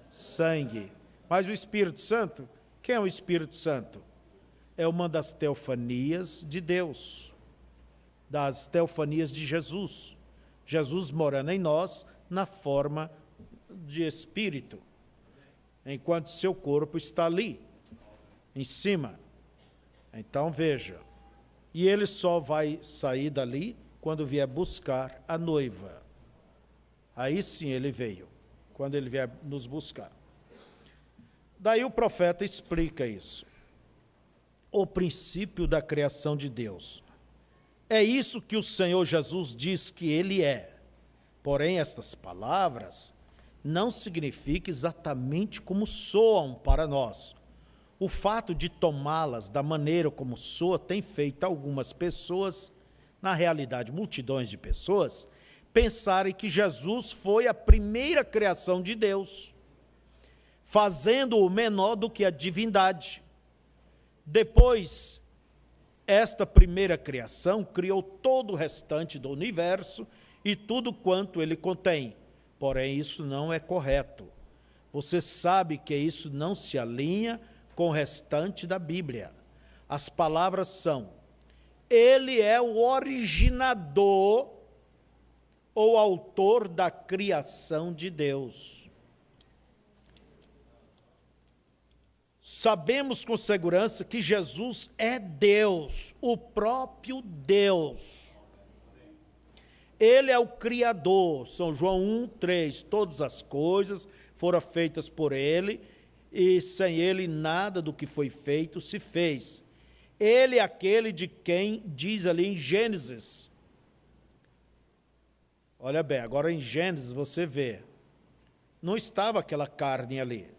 Speaker 1: sangue. Mas o Espírito Santo, quem é o Espírito Santo? É uma das teofanias de Deus, das teofanias de Jesus. Jesus morando em nós na forma de Espírito, enquanto seu corpo está ali, em cima. Então veja, e ele só vai sair dali quando vier buscar a noiva. Aí sim ele veio, quando ele vier nos buscar. Daí o profeta explica isso. O princípio da criação de Deus. É isso que o Senhor Jesus diz que ele é. Porém, estas palavras não significam exatamente como soam para nós. O fato de tomá-las da maneira como soa tem feito algumas pessoas, na realidade multidões de pessoas, pensarem que Jesus foi a primeira criação de Deus, fazendo-o menor do que a divindade. Depois, esta primeira criação criou todo o restante do universo e tudo quanto ele contém. Porém, isso não é correto. Você sabe que isso não se alinha com o restante da Bíblia. As palavras são: ele é o originador ou autor da criação de Deus. Sabemos com segurança que Jesus é Deus, o próprio Deus. Ele é o Criador. São João 1:3. Todas as coisas foram feitas por ele, e sem ele nada do que foi feito se fez. Ele é aquele de quem diz ali em Gênesis. Olha bem, agora em Gênesis você vê, não estava aquela carne ali.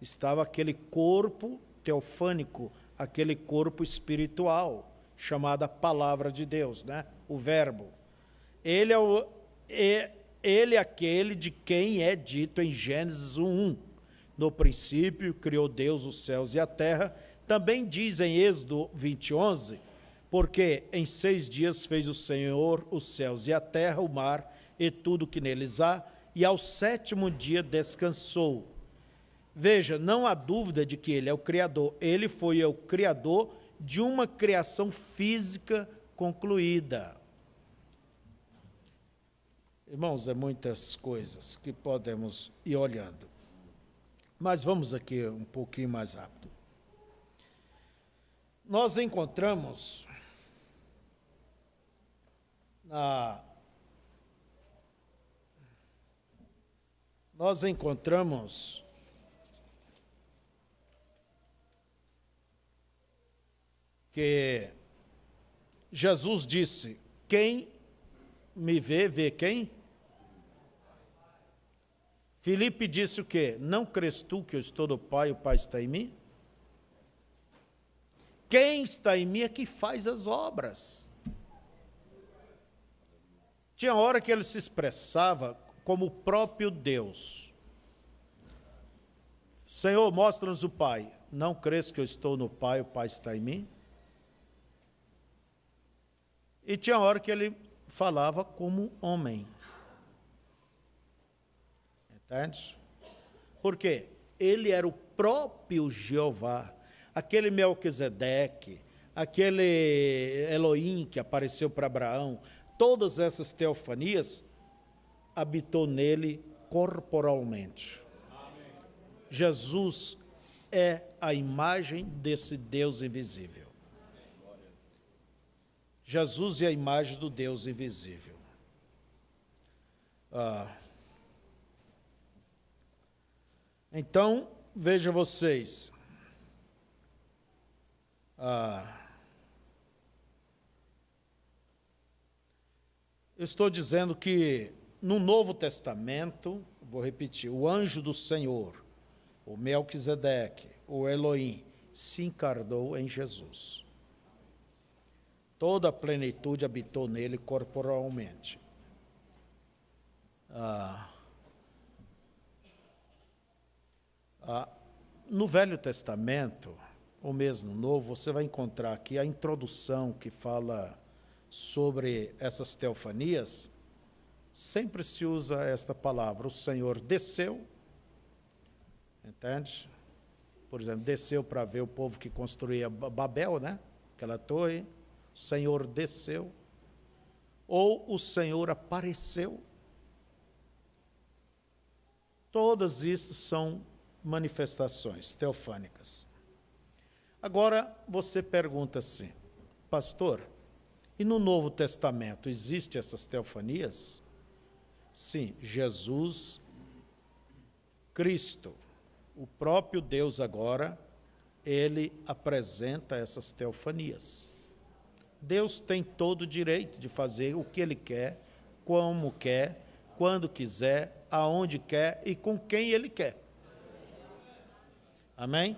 Speaker 1: Estava aquele corpo teofânico, aquele corpo espiritual, chamada Palavra de Deus, né? O Verbo. Ele é aquele de quem é dito em Gênesis 1:1. No princípio criou Deus os céus e a terra. Também diz em Êxodo 20:11, porque em 6 dias fez o Senhor os céus e a terra, o mar e tudo que neles há, e ao 7º dia descansou. Veja, não há dúvida de que ele é o Criador. Ele foi o Criador de uma criação física concluída. Irmãos, é muitas coisas que podemos ir olhando. Mas vamos aqui um pouquinho mais rápido. Nós encontramos que Jesus disse: quem me vê, vê quem? Filipe disse o quê? Não crês tu que eu estou no Pai, o Pai está em mim? Quem está em mim é que faz as obras. Tinha hora que ele se expressava como o próprio Deus. Senhor, mostra-nos o Pai. Não crês que eu estou no Pai, o Pai está em mim? E tinha hora que ele falava como homem. Entende? Por quê? Ele era o próprio Jeová, aquele Melquisedeque, aquele Elohim que apareceu para Abraão, todas essas teofanias habitou nele corporalmente. Amém. Jesus é a imagem desse Deus invisível. Jesus é a imagem do Deus invisível. Então, veja vocês. Eu estou dizendo que no Novo Testamento, vou repetir, o anjo do Senhor, o Melquisedeque, o Elohim, se encarnou em Jesus. Toda a plenitude habitou nele corporalmente. No Velho Testamento, ou mesmo no Novo, você vai encontrar aqui a introdução que fala sobre essas teofanias. Sempre se usa esta palavra: o Senhor desceu, entende? Por exemplo, desceu para ver o povo que construía Babel, né? Aquela torre. O Senhor desceu. Ou o Senhor apareceu. Todas isso são manifestações teofânicas. Agora, você pergunta assim: pastor, e no Novo Testamento existem essas teofanias? Sim, Jesus Cristo, o próprio Deus agora, ele apresenta essas teofanias. Deus tem todo o direito de fazer o que ele quer, como quer, quando quiser, aonde quer e com quem ele quer. Amém?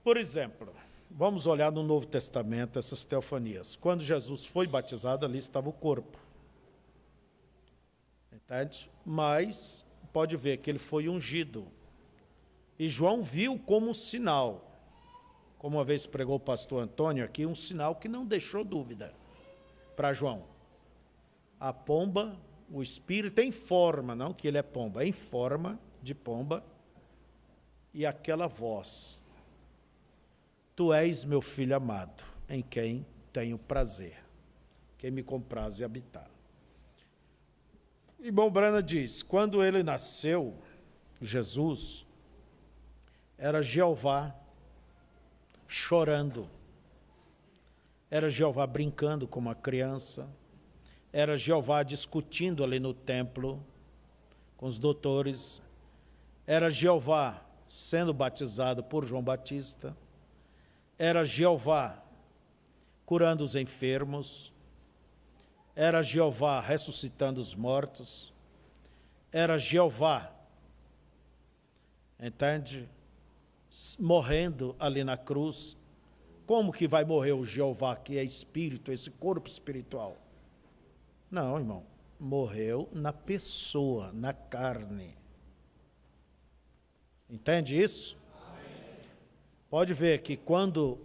Speaker 1: Por exemplo, vamos olhar no Novo Testamento essas teofanias. Quando Jesus foi batizado, ali estava o corpo. Entende? Mas pode ver que ele foi ungido. E João viu como um sinal. Como uma vez pregou o pastor Antônio aqui, um sinal que não deixou dúvida para João. A pomba, o Espírito em forma, não que ele é pomba, em forma de pomba, e aquela voz: tu és meu filho amado, em quem tenho prazer, quem me compraz e habitar. Irmão Brana diz: quando ele nasceu, Jesus, era Jeová chorando, era Jeová brincando com uma criança, era Jeová discutindo ali no templo com os doutores, era Jeová sendo batizado por João Batista, era Jeová curando os enfermos, era Jeová ressuscitando os mortos, era Jeová, entende? Morrendo ali na cruz. Como que vai morrer o Jeová, que é espírito, esse corpo espiritual? Não, irmão, morreu na pessoa, na carne. Entende isso? Amém. Pode ver que quando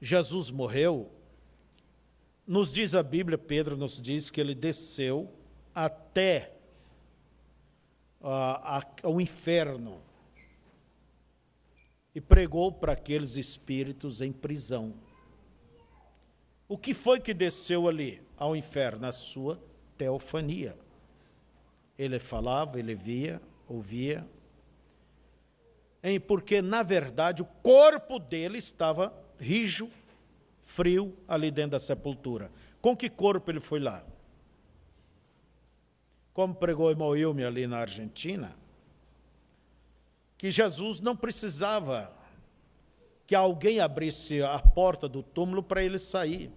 Speaker 1: Jesus morreu, nos diz a Bíblia, Pedro nos diz que ele desceu até ao inferno e pregou para aqueles espíritos em prisão. O que foi que desceu ali ao inferno? A sua teofania. Ele falava, ele via, ouvia, porque, na verdade, o corpo dele estava rijo, frio, ali dentro da sepultura. Com que corpo ele foi lá? Como pregou irmão Ilme ali na Argentina, que Jesus não precisava que alguém abrisse a porta do túmulo para ele sair.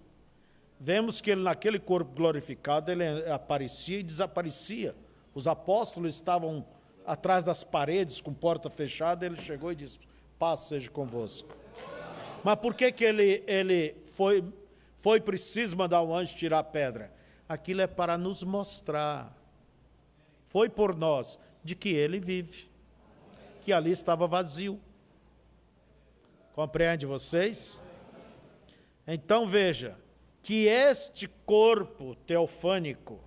Speaker 1: Vemos que ele, naquele corpo glorificado, ele aparecia e desaparecia. Os apóstolos estavam atrás das paredes, com porta fechada, ele chegou e disse: paz seja convosco. Mas por que ele foi preciso mandar o anjo tirar a pedra? Aquilo é para nos mostrar, foi por nós, de que ele vive, que ali estava vazio. Compreende vocês? Então veja, que este corpo teofânico,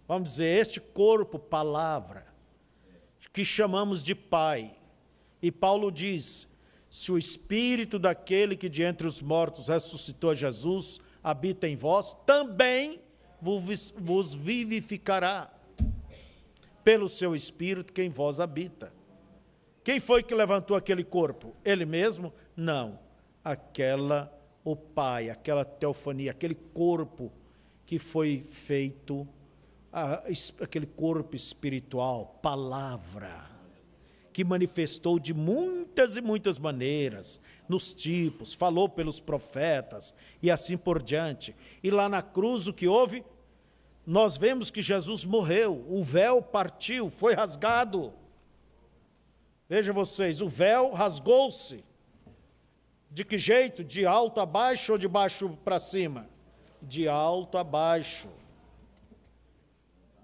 Speaker 1: vamos dizer, este corpo palavra, que chamamos de Pai, e Paulo diz: se o Espírito daquele que de entre os mortos ressuscitou a Jesus habita em vós, também vos vivificará pelo seu Espírito que em vós habita. Quem foi que levantou aquele corpo? Ele mesmo? Não. O Pai, aquela teofania, aquele corpo que foi feito, aquele corpo espiritual, palavra, que manifestou de muitas e muitas maneiras, nos tipos, falou pelos profetas e assim por diante. E lá na cruz o que houve? Nós vemos que Jesus morreu, o véu partiu, foi rasgado. Vejam vocês, o véu rasgou-se. De que jeito? De alto a baixo ou de baixo para cima? De alto a baixo.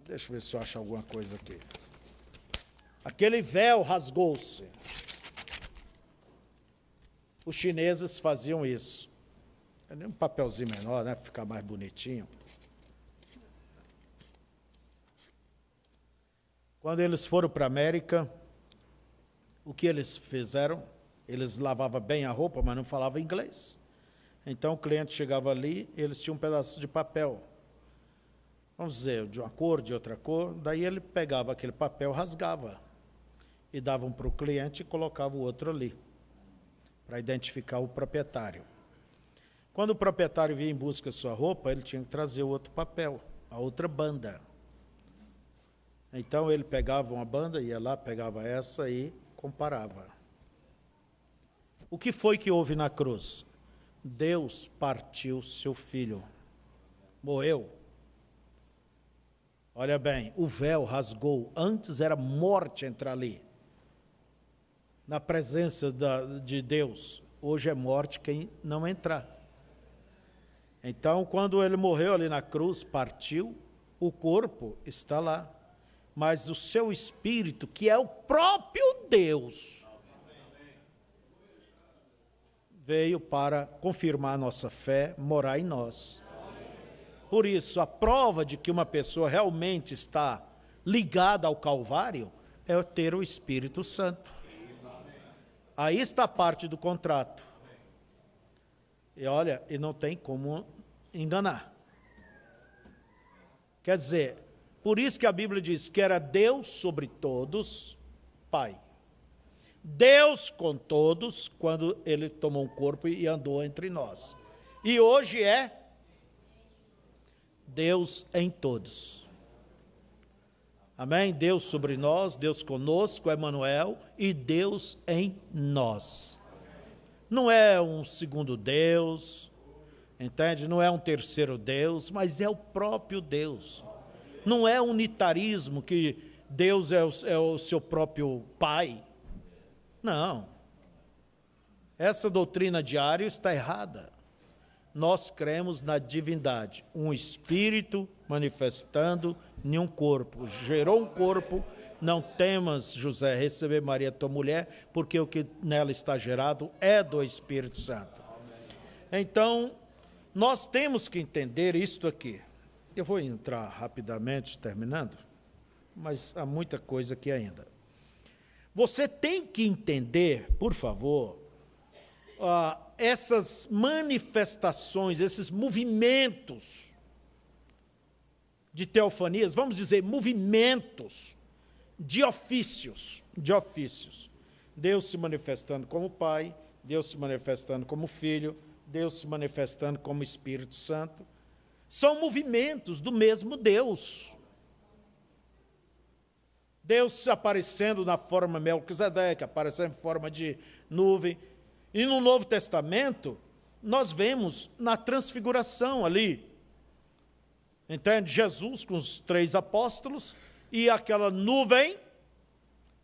Speaker 1: Deixa eu ver se eu acho alguma coisa aqui. Aquele véu rasgou-se. Os chineses faziam isso. É nem um papelzinho menor, né? Para ficar mais bonitinho. Quando eles foram para a América, o que eles fizeram? Eles lavavam bem a roupa, mas não falavam inglês. Então o cliente chegava ali, eles tinham um pedaço de papel. Vamos dizer, de uma cor, de outra cor. Daí ele pegava aquele papel, rasgava. E davam para o cliente e colocava o outro ali, para identificar o proprietário. Quando o proprietário vinha em busca de sua roupa, ele tinha que trazer o outro papel, a outra banda. Então ele pegava uma banda, ia lá, pegava essa e comparava. O que foi que houve na cruz? Deus partiu seu filho, morreu. Olha bem, o véu rasgou, antes era morte entrar ali, na presença de Deus, hoje é morte quem não entrar. Então, quando ele morreu ali na cruz, partiu, o corpo está lá, mas o seu espírito, que é o próprio Deus, veio para confirmar a nossa fé, morar em nós. Por isso, a prova de que uma pessoa realmente está ligada ao Calvário é ter o Espírito Santo. Aí está a parte do contrato. E olha, e não tem como enganar. Quer dizer, por isso que a Bíblia diz que era Deus sobre todos, Pai. Deus com todos, quando ele tomou um corpo e andou entre nós. E hoje é Deus em todos. Amém? Deus sobre nós, Deus conosco, Emanuel, e Deus em nós. Não é um segundo Deus, entende? Não é um terceiro Deus, mas é o próprio Deus. Não é unitarismo que Deus é o seu próprio Pai. Não. Essa doutrina de Ario está errada. Nós cremos na divindade, um espírito manifestando em um corpo. Gerou um corpo, não temas, José, receber Maria, tua mulher, porque o que nela está gerado é do Espírito Santo. Então, nós temos que entender isto aqui. Eu vou entrar rapidamente, terminando, mas há muita coisa aqui ainda. Você tem que entender, por favor, essas manifestações, esses movimentos de teofanias, vamos dizer, movimentos de ofícios. Deus se manifestando como Pai, Deus se manifestando como Filho, Deus se manifestando como Espírito Santo. São movimentos do mesmo Deus. Deus aparecendo na forma Melquisedeque, aparecendo em forma de nuvem, E no Novo Testamento, nós vemos na transfiguração ali, entende? Jesus com os 3 apóstolos e aquela nuvem,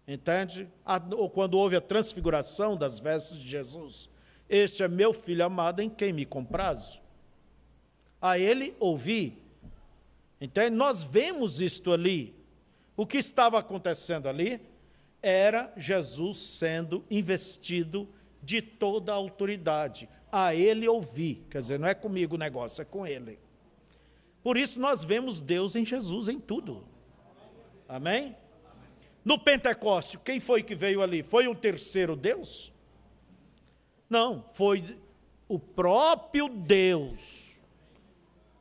Speaker 1: entende? Ou quando houve a transfiguração das vestes de Jesus. Este é meu filho amado em quem me comprazo. A ele ouvi. Entende? Nós vemos isto ali. O que estava acontecendo ali era Jesus sendo investido de toda a autoridade. A ele ouvi. Quer dizer, não é comigo o negócio, é com ele. Por isso nós vemos Deus em Jesus em tudo. Amém? No Pentecoste, quem foi que veio ali? Foi um terceiro Deus? Não, foi o próprio Deus,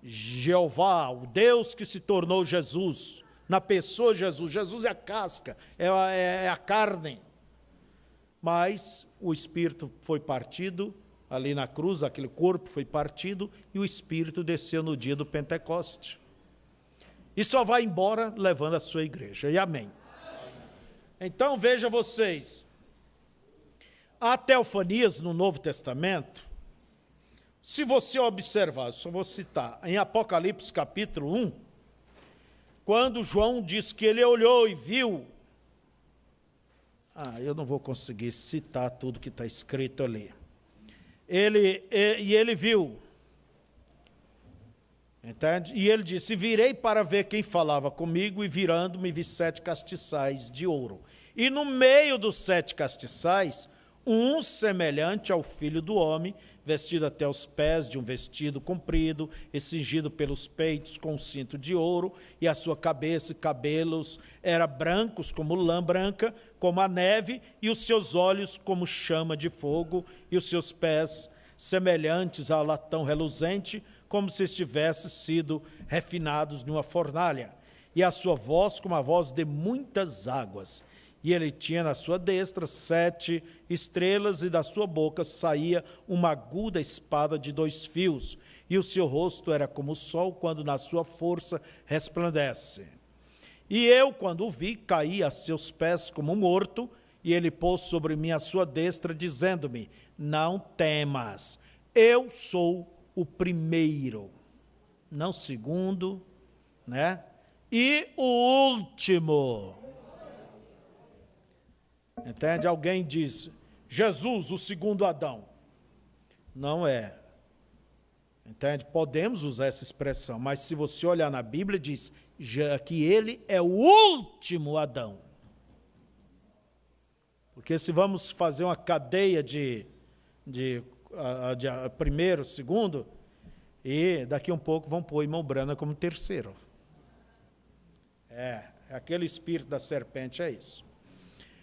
Speaker 1: Jeová, o Deus que se tornou Jesus, na pessoa de Jesus. Jesus é a casca, é a carne. Mas o Espírito foi partido ali na cruz, aquele corpo foi partido, e o Espírito desceu no dia do Pentecoste. E só vai embora levando a sua igreja. E amém. Então, veja vocês, há teofanias no Novo Testamento. Se você observar, só vou citar, em Apocalipse capítulo 1, quando João diz que ele olhou e viu, eu não vou conseguir citar tudo que está escrito ali. Ele viu, entende? E ele disse, virei para ver quem falava comigo, e virando-me vi 7 castiçais de ouro. E no meio dos 7 castiçais, um semelhante ao Filho do Homem, vestido até os pés de um vestido comprido, e cingido pelos peitos com um cinto de ouro, e a sua cabeça e cabelos eram brancos como lã branca, como a neve, e os seus olhos como chama de fogo, e os seus pés semelhantes a latão reluzente, como se estivessem sido refinados numa fornalha, e a sua voz como a voz de muitas águas. E ele tinha na sua destra 7 estrelas, e da sua boca saía uma aguda espada de 2 fios, e o seu rosto era como o sol quando na sua força resplandece. E eu, quando o vi, caí a seus pés como morto, e ele pôs sobre mim a sua destra, dizendo-me, não temas, eu sou o primeiro, não o segundo, né? E o último. Entende? Alguém diz, Jesus, o segundo Adão. Não é. Entende? Podemos usar essa expressão, mas se você olhar na Bíblia, diz que ele é o último Adão. Porque se vamos fazer uma cadeia de primeiro, segundo, e daqui um pouco vão pôr irmão Brana como terceiro. Aquele espírito da serpente é isso.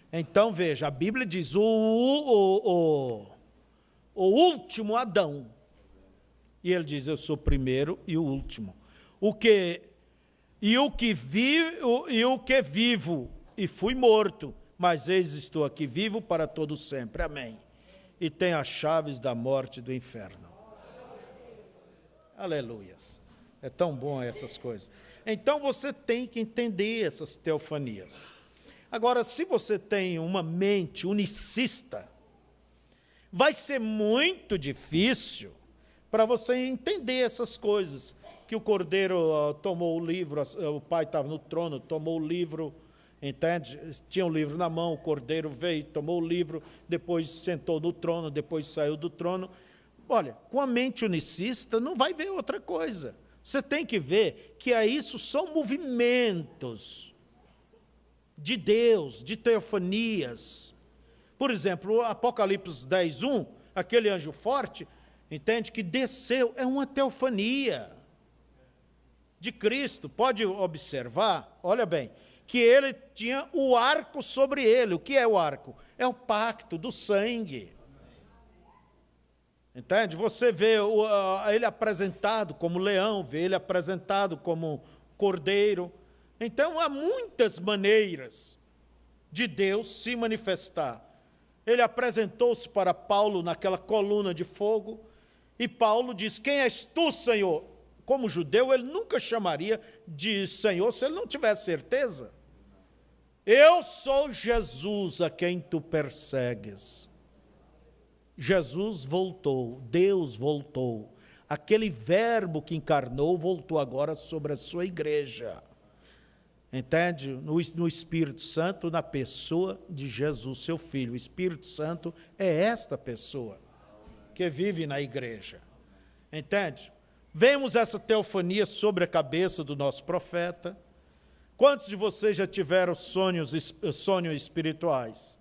Speaker 1: Então, veja, a Bíblia diz o último Adão. E ele diz, eu sou o primeiro e o último. O que vivo e fui morto, mas eis estou aqui vivo para todo sempre. Amém. E tenho as chaves da morte e do inferno. Aleluias. É tão bom essas coisas. Então, você tem que entender essas teofanias. Agora, se você tem uma mente unicista, vai ser muito difícil para você entender essas coisas. Que o Cordeiro tomou o livro, o Pai estava no trono, tomou o livro, entende? Tinha o livro na mão, o Cordeiro veio, tomou o livro, depois sentou no trono, depois saiu do trono. Olha, com a mente unicista não vai ver outra coisa. Você tem que ver que isso são movimentos de Deus, de teofanias. Por exemplo, o Apocalipse 10:1, aquele anjo forte, entende que desceu, é uma teofania de Cristo. Pode observar, olha bem, que ele tinha o arco sobre ele. O que é o arco? É o pacto do sangue. Entende? Você vê ele apresentado como leão, vê ele apresentado como cordeiro. Então, há muitas maneiras de Deus se manifestar. Ele apresentou-se para Paulo naquela coluna de fogo, e Paulo diz, quem és tu, Senhor? Como judeu, ele nunca chamaria de Senhor se ele não tivesse certeza. Eu sou Jesus a quem tu persegues. Jesus voltou, Deus voltou. Aquele verbo que encarnou voltou agora sobre a sua igreja. Entende? No Espírito Santo, na pessoa de Jesus, seu Filho. O Espírito Santo é esta pessoa que vive na igreja. Entende? Vemos essa teofania sobre a cabeça do nosso profeta. Quantos de vocês já tiveram sonhos espirituais?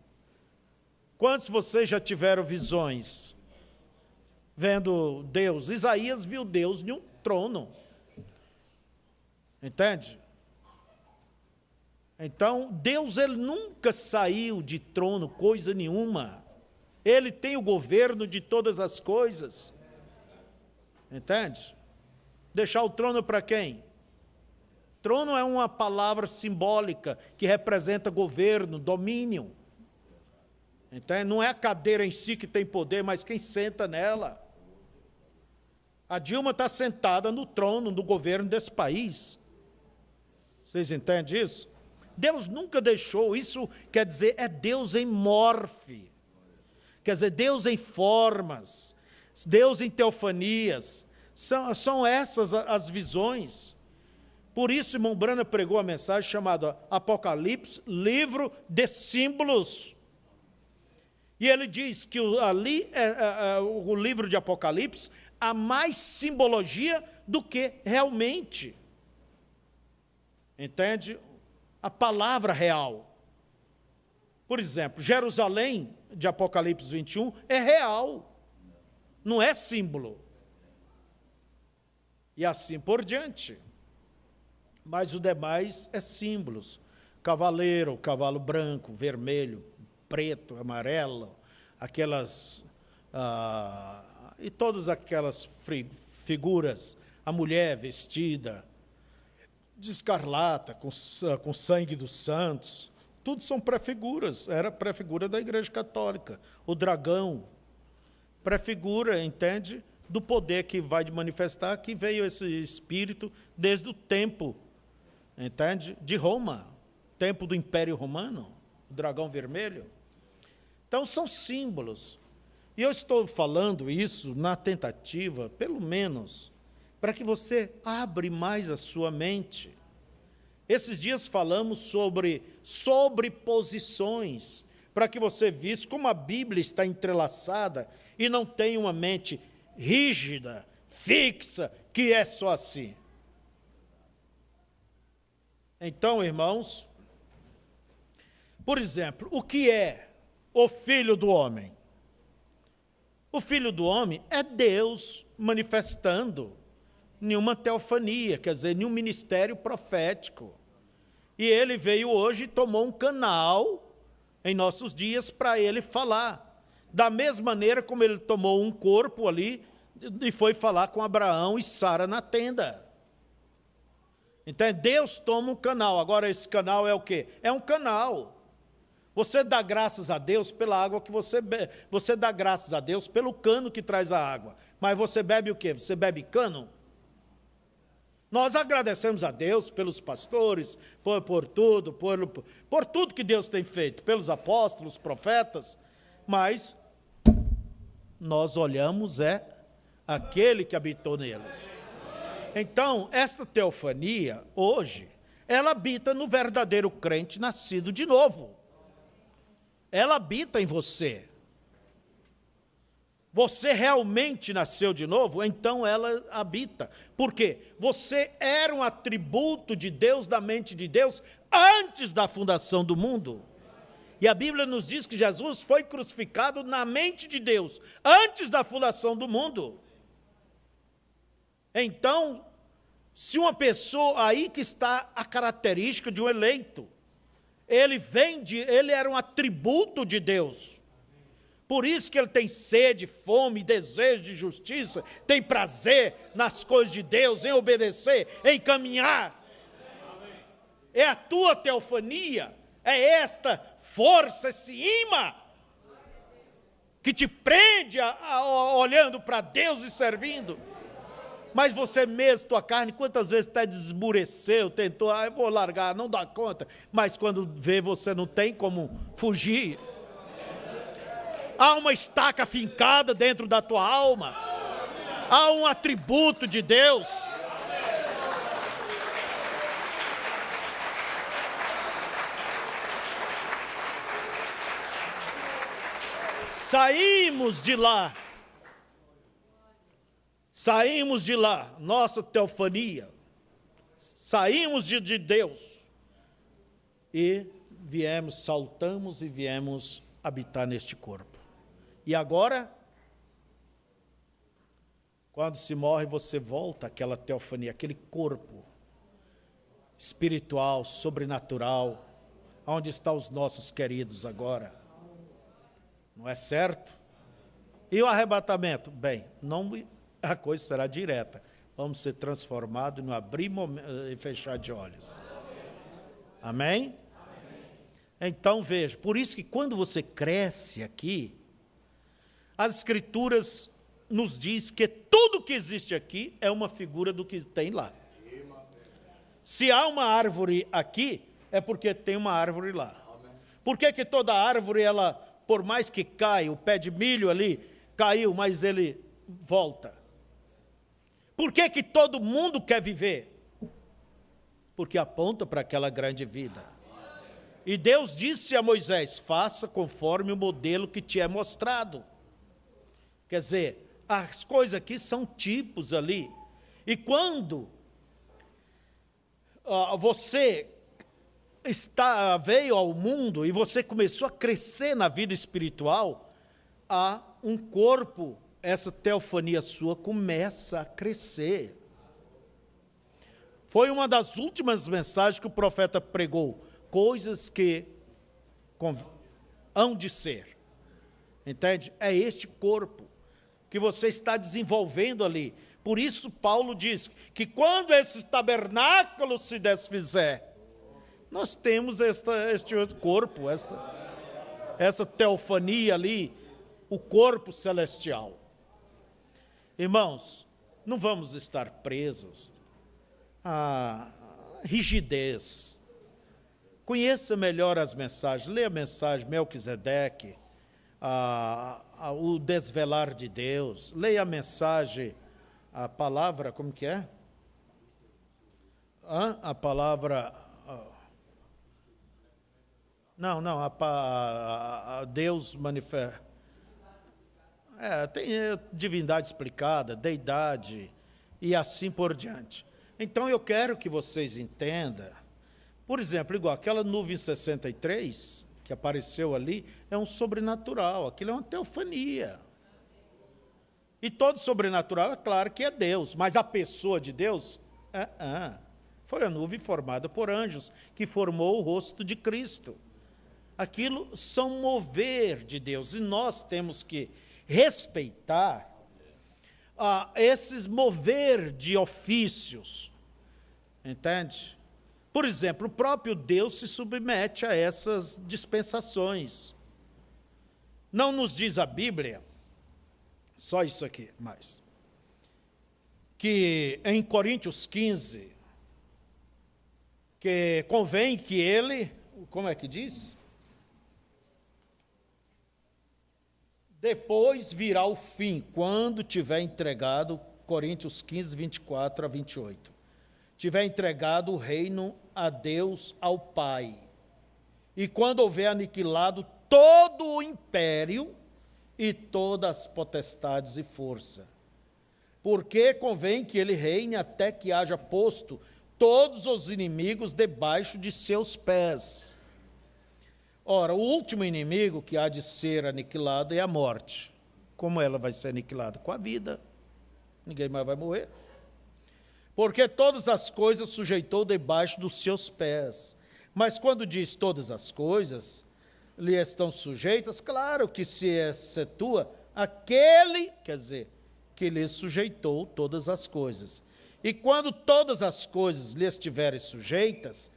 Speaker 1: Quantos de vocês já tiveram visões? Vendo Deus. Isaías viu Deus em um trono. Entende? Então, Deus, ele nunca saiu de trono, coisa nenhuma. Ele tem o governo de todas as coisas. Entende? Deixar o trono para quem? Trono é uma palavra simbólica que representa governo, domínio. Entende? Não é a cadeira em si que tem poder, mas quem senta nela. A Dilma está sentada no trono do governo desse país. Vocês entendem isso? Deus nunca deixou, isso quer dizer, é Deus em morfe. Quer dizer, Deus em formas, Deus em teofanias. São essas as visões. Por isso, irmão Brana pregou a mensagem chamada Apocalipse, livro de símbolos. E ele diz que ali, o livro de Apocalipse, há mais simbologia do que realmente. Entende? A palavra real. Por exemplo, Jerusalém, de Apocalipse 21, é real. Não é símbolo. E assim por diante. Mas o demais é símbolos. Cavaleiro, cavalo branco, vermelho, preto, amarelo, aquelas... e todas aquelas figuras, a mulher vestida de escarlata, com sangue dos santos, tudo são prefiguras, era prefigura da Igreja Católica. O dragão, prefigura, entende, do poder que vai manifestar, que veio esse espírito desde o tempo, entende, de Roma, tempo do Império Romano, o dragão vermelho. Então, são símbolos. E eu estou falando isso na tentativa, pelo menos, para que você abra mais a sua mente. Esses dias falamos sobre sobreposições, para que você visse como a Bíblia está entrelaçada e não tem uma mente rígida, fixa, que é só assim. Então, irmãos, por exemplo, o que é o Filho do Homem? O Filho do Homem é Deus manifestando nenhuma teofania, quer dizer, nenhum ministério profético. E ele veio hoje e tomou um canal em nossos dias para ele falar. Da mesma maneira como ele tomou um corpo ali e foi falar com Abraão e Sara na tenda. Então, Deus toma um canal. Agora, esse canal é o quê? É um canal. Você dá graças a Deus pela água que você bebe. Você dá graças a Deus pelo cano que traz a água. Mas você bebe o quê? Você bebe cano? Nós agradecemos a Deus pelos pastores, por tudo que Deus tem feito, pelos apóstolos, profetas, mas nós olhamos aquele que habitou neles. Então, esta teofania, hoje, ela habita no verdadeiro crente nascido de novo. Ela habita em você. Você realmente nasceu de novo? Então ela habita. Por quê? Você era um atributo de Deus, da mente de Deus, antes da fundação do mundo. E a Bíblia nos diz que Jesus foi crucificado na mente de Deus, antes da fundação do mundo. Então, se uma pessoa, aí que está a característica de um eleito, ele era um atributo de Deus. Por isso que ele tem sede, fome, desejo de justiça, tem prazer nas coisas de Deus, em obedecer, em caminhar. É a tua teofania, é esta força, esse imã, que te prende olhando para Deus e servindo. Mas você mesmo, tua carne, quantas vezes até desmureceu, tentou, eu vou largar, não dá conta. Mas quando vê, você não tem como fugir. Há uma estaca fincada dentro da tua alma. Há um atributo de Deus. Saímos de lá, nossa teofania, saímos de Deus e saltamos e viemos habitar neste corpo. E agora, quando se morre, você volta àquela teofania, aquele corpo espiritual, sobrenatural, onde estão os nossos queridos agora. Não é certo? E o arrebatamento? Bem, a coisa será direta. Vamos ser transformados no abrir e fechar de olhos. Amém? Então veja, por isso que quando você cresce aqui, as Escrituras nos diz que tudo que existe aqui é uma figura do que tem lá. Se há uma árvore aqui, é porque tem uma árvore lá. Por que toda árvore, ela, por mais que caia, o pé de milho ali caiu, mas ele volta? Por que todo mundo quer viver? Porque aponta para aquela grande vida. E Deus disse a Moisés, faça conforme o modelo que te é mostrado. Quer dizer, as coisas aqui são tipos ali. E quando você veio ao mundo e você começou a crescer na vida espiritual, há um corpo, essa teofania sua começa a crescer. Foi uma das últimas mensagens que o profeta pregou, coisas que hão de ser. Entende? É este corpo que você está desenvolvendo ali. Por isso Paulo diz que quando esse tabernáculo se desfizer, nós temos este outro corpo, essa teofania ali, o corpo celestial. Irmãos, não vamos estar presos à rigidez. Conheça melhor as mensagens, leia a mensagem Melquisedeque, o desvelar de Deus, leia a mensagem, a palavra, como que é? A palavra... Não, a Deus manifesta. Tem divindade explicada, deidade e assim por diante. Então eu quero que vocês entendam, por exemplo, igual aquela nuvem 63 que apareceu ali, é um sobrenatural, aquilo é uma teofania. E todo sobrenatural, é claro que é Deus, mas a pessoa de Deus, foi a nuvem formada por anjos, que formou o rosto de Cristo. Aquilo são mover de Deus, e nós temos que respeitar esses mover de ofícios, entende? Por exemplo, o próprio Deus se submete a essas dispensações. Não nos diz a Bíblia, só isso aqui, mais, que em Coríntios 15, que convém que ele, como é que diz? Depois virá o fim, quando tiver entregado, Coríntios 15, 24 a 28, tiver entregado o reino a Deus, ao Pai, e quando houver aniquilado todo o império e todas as potestades e força, porque convém que ele reine até que haja posto todos os inimigos debaixo de seus pés. Ora, o último inimigo que há de ser aniquilado é a morte. Como ela vai ser aniquilada? Com a vida. Ninguém mais vai morrer. Porque todas as coisas sujeitou debaixo dos seus pés. Mas quando diz todas as coisas lhe estão sujeitas, claro que se excetua aquele, quer dizer, que lhe sujeitou todas as coisas. E quando todas as coisas lhe estiverem sujeitas,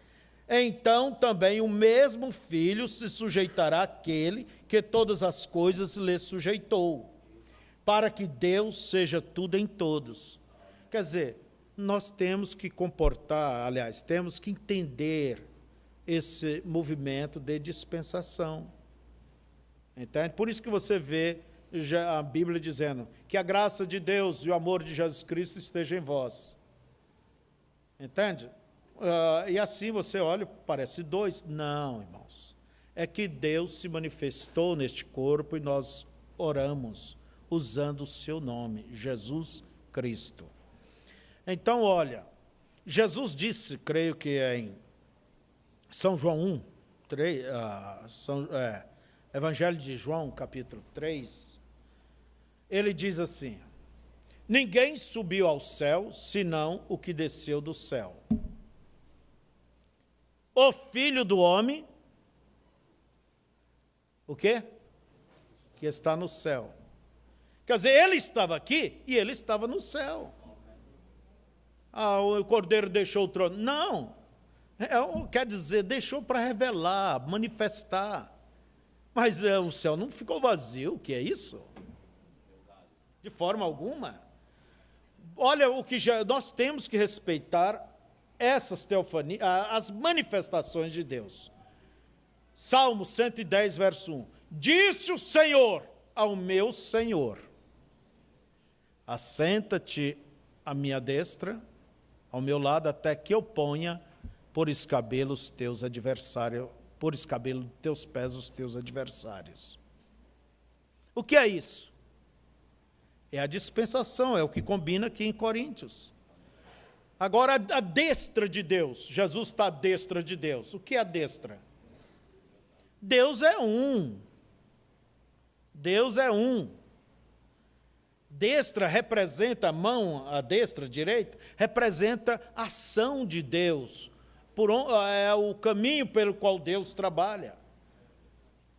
Speaker 1: então também o mesmo Filho se sujeitará àquele que todas as coisas lhe sujeitou, para que Deus seja tudo em todos. Quer dizer, nós temos que temos que entender esse movimento de dispensação. Entende? Por isso que você vê a Bíblia dizendo que a graça de Deus e o amor de Jesus Cristo esteja em vós. Entende? E assim você olha, parece dois. Não, irmãos. É que Deus se manifestou neste corpo e nós oramos usando o seu nome, Jesus Cristo. Então, olha, Jesus disse, creio que é em São João 1, 3, Evangelho de João, capítulo 3, ele diz assim: ninguém subiu ao céu, senão o que desceu do céu. O Filho do Homem, o quê? Que está no céu. Quer dizer, ele estava aqui e ele estava no céu. O Cordeiro deixou o trono. Não. Quer dizer, deixou para revelar, manifestar. Mas o céu não ficou vazio, o que é isso? De forma alguma. Olha, o que nós temos que respeitar essas teofanias, as manifestações de Deus. Salmo 110, verso 1. Disse o Senhor ao meu Senhor: assenta-te à minha destra, ao meu lado, até que eu ponha por escabelo os teus adversários, por escabelo de teus pés os teus adversários. O que é isso? É a dispensação, é o que combina aqui em Coríntios. Agora, a destra de Deus, Jesus está à destra de Deus. O que é a destra? Deus é um. Deus é um. Destra representa a mão, a destra, a direita, representa a ação de Deus. É o caminho pelo qual Deus trabalha.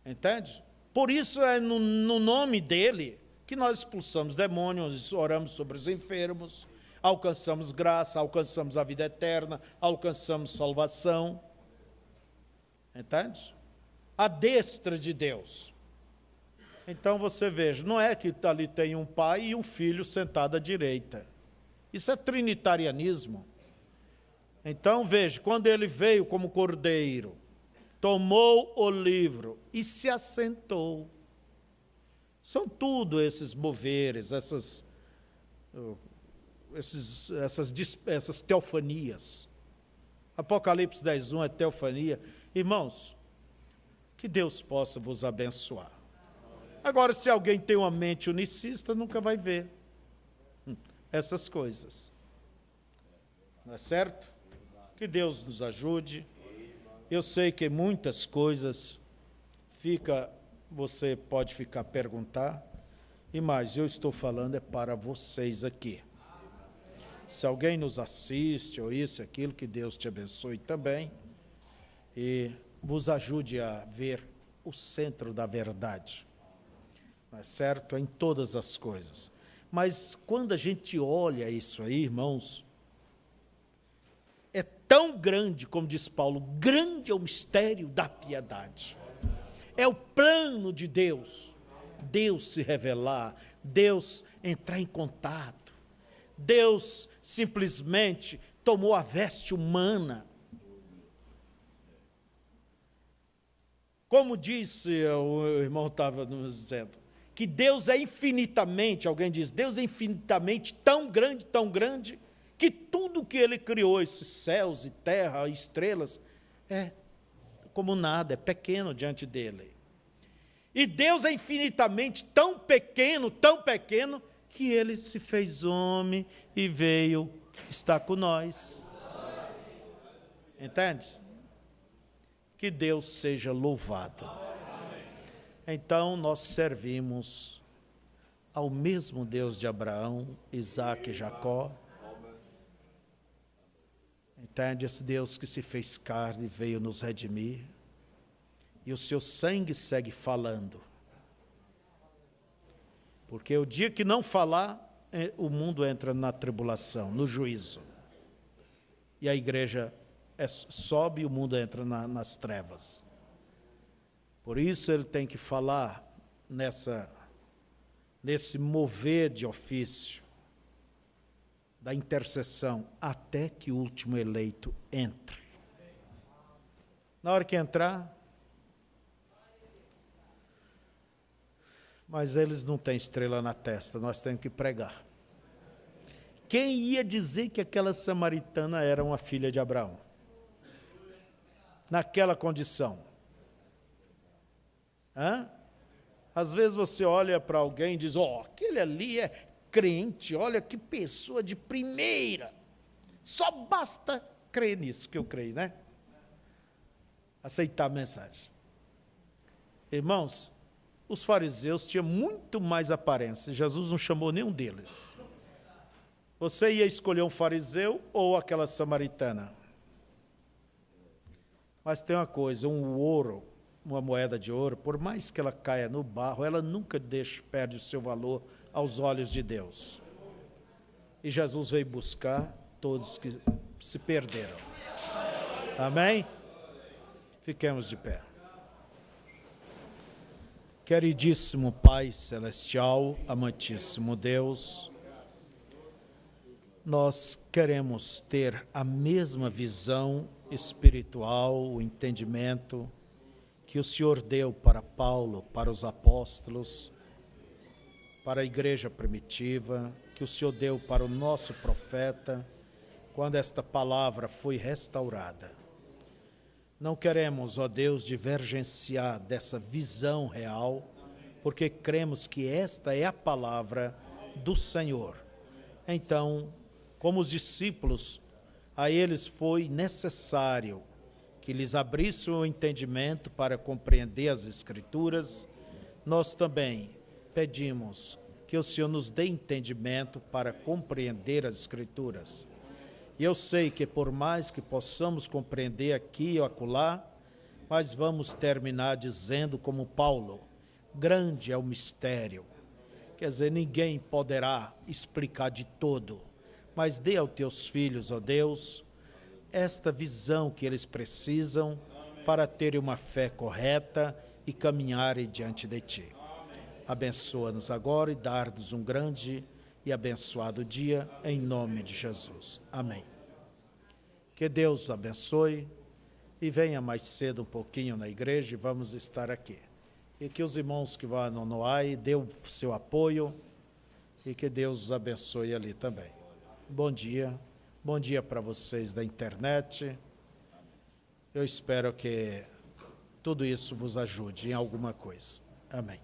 Speaker 1: Entende? Por isso é no nome dele que nós expulsamos demônios, oramos sobre os enfermos, alcançamos graça, alcançamos a vida eterna, alcançamos salvação. Entende? A destra de Deus. Então você veja, não é que ali tem um pai e um filho sentado à direita. Isso é trinitarianismo. Então veja, quando ele veio como cordeiro, tomou o livro e se assentou. São tudo esses moveres, essas teofanias. Apocalipse 10:1 é teofania. Irmãos, que Deus possa vos abençoar. Agora, se alguém tem uma mente unicista, nunca vai ver essas coisas. Não é certo? Que Deus nos ajude. Eu sei que muitas coisas você pode ficar a perguntar, mas eu estou falando é para vocês aqui. Se alguém nos assiste, ou isso, aquilo, que Deus te abençoe também e vos ajude a ver o centro da verdade. Não é certo? Em todas as coisas. Mas quando a gente olha isso aí, irmãos, é tão grande, como diz Paulo, grande é o mistério da piedade. É o plano de Deus. Deus se revelar, Deus entrar em contato. Deus simplesmente tomou a veste humana. Como disse, o irmão estava nos dizendo, que Deus é infinitamente, alguém diz, Deus é infinitamente tão grande, que tudo que ele criou, esses céus e terra, estrelas, é como nada, é pequeno diante dele. E Deus é infinitamente tão pequeno, que ele se fez homem e veio estar com nós. Entende? Que Deus seja louvado. Então, nós servimos ao mesmo Deus de Abraão, Isaque e Jacó. Entende? Esse Deus que se fez carne e veio nos redimir. E o seu sangue segue falando. Porque o dia que não falar, o mundo entra na tribulação, no juízo. E a igreja sobe e o mundo entra nas trevas. Por isso ele tem que falar nesse mover de ofício, da intercessão, até que o último eleito entre. Na hora que entrar, Mas eles não têm estrela na testa, nós temos que pregar. Quem ia dizer que aquela samaritana era uma filha de Abraão? Naquela condição. Às vezes você olha para alguém e diz, aquele ali é crente, olha que pessoa de primeira. Só basta crer nisso que eu creio, né? Aceitar a mensagem. Irmãos, os fariseus tinham muito mais aparência, Jesus não chamou nenhum deles. Você ia escolher um fariseu ou aquela samaritana? Mas tem uma coisa, um ouro, uma moeda de ouro, por mais que ela caia no barro, ela nunca perde o seu valor aos olhos de Deus. E Jesus veio buscar todos que se perderam. Amém? Fiquemos de pé. Queridíssimo Pai Celestial, amantíssimo Deus, nós queremos ter a mesma visão espiritual, o entendimento que o Senhor deu para Paulo, para os apóstolos, para a igreja primitiva, que o Senhor deu para o nosso profeta, quando esta palavra foi restaurada. Não queremos, ó Deus, divergenciar dessa visão real, porque cremos que esta é a palavra do Senhor. Então, como os discípulos, a eles foi necessário que lhes abrisse o entendimento para compreender as Escrituras, nós também pedimos que o Senhor nos dê entendimento para compreender as Escrituras. E eu sei que por mais que possamos compreender aqui ou acolá, mas vamos terminar dizendo como Paulo, grande é o mistério. Quer dizer, ninguém poderá explicar de todo, mas dê aos teus filhos, ó Deus, esta visão que eles precisam para terem uma fé correta e caminharem diante de Ti. Abençoa-nos agora e dar-nos um grande e abençoado dia, em nome de Jesus. Amém. Que Deus abençoe e venha mais cedo um pouquinho na igreja e vamos estar aqui. E que os irmãos que vão no Noai dê o seu apoio e que Deus os abençoe ali também. Bom dia para vocês da internet. Eu espero que tudo isso vos ajude em alguma coisa. Amém.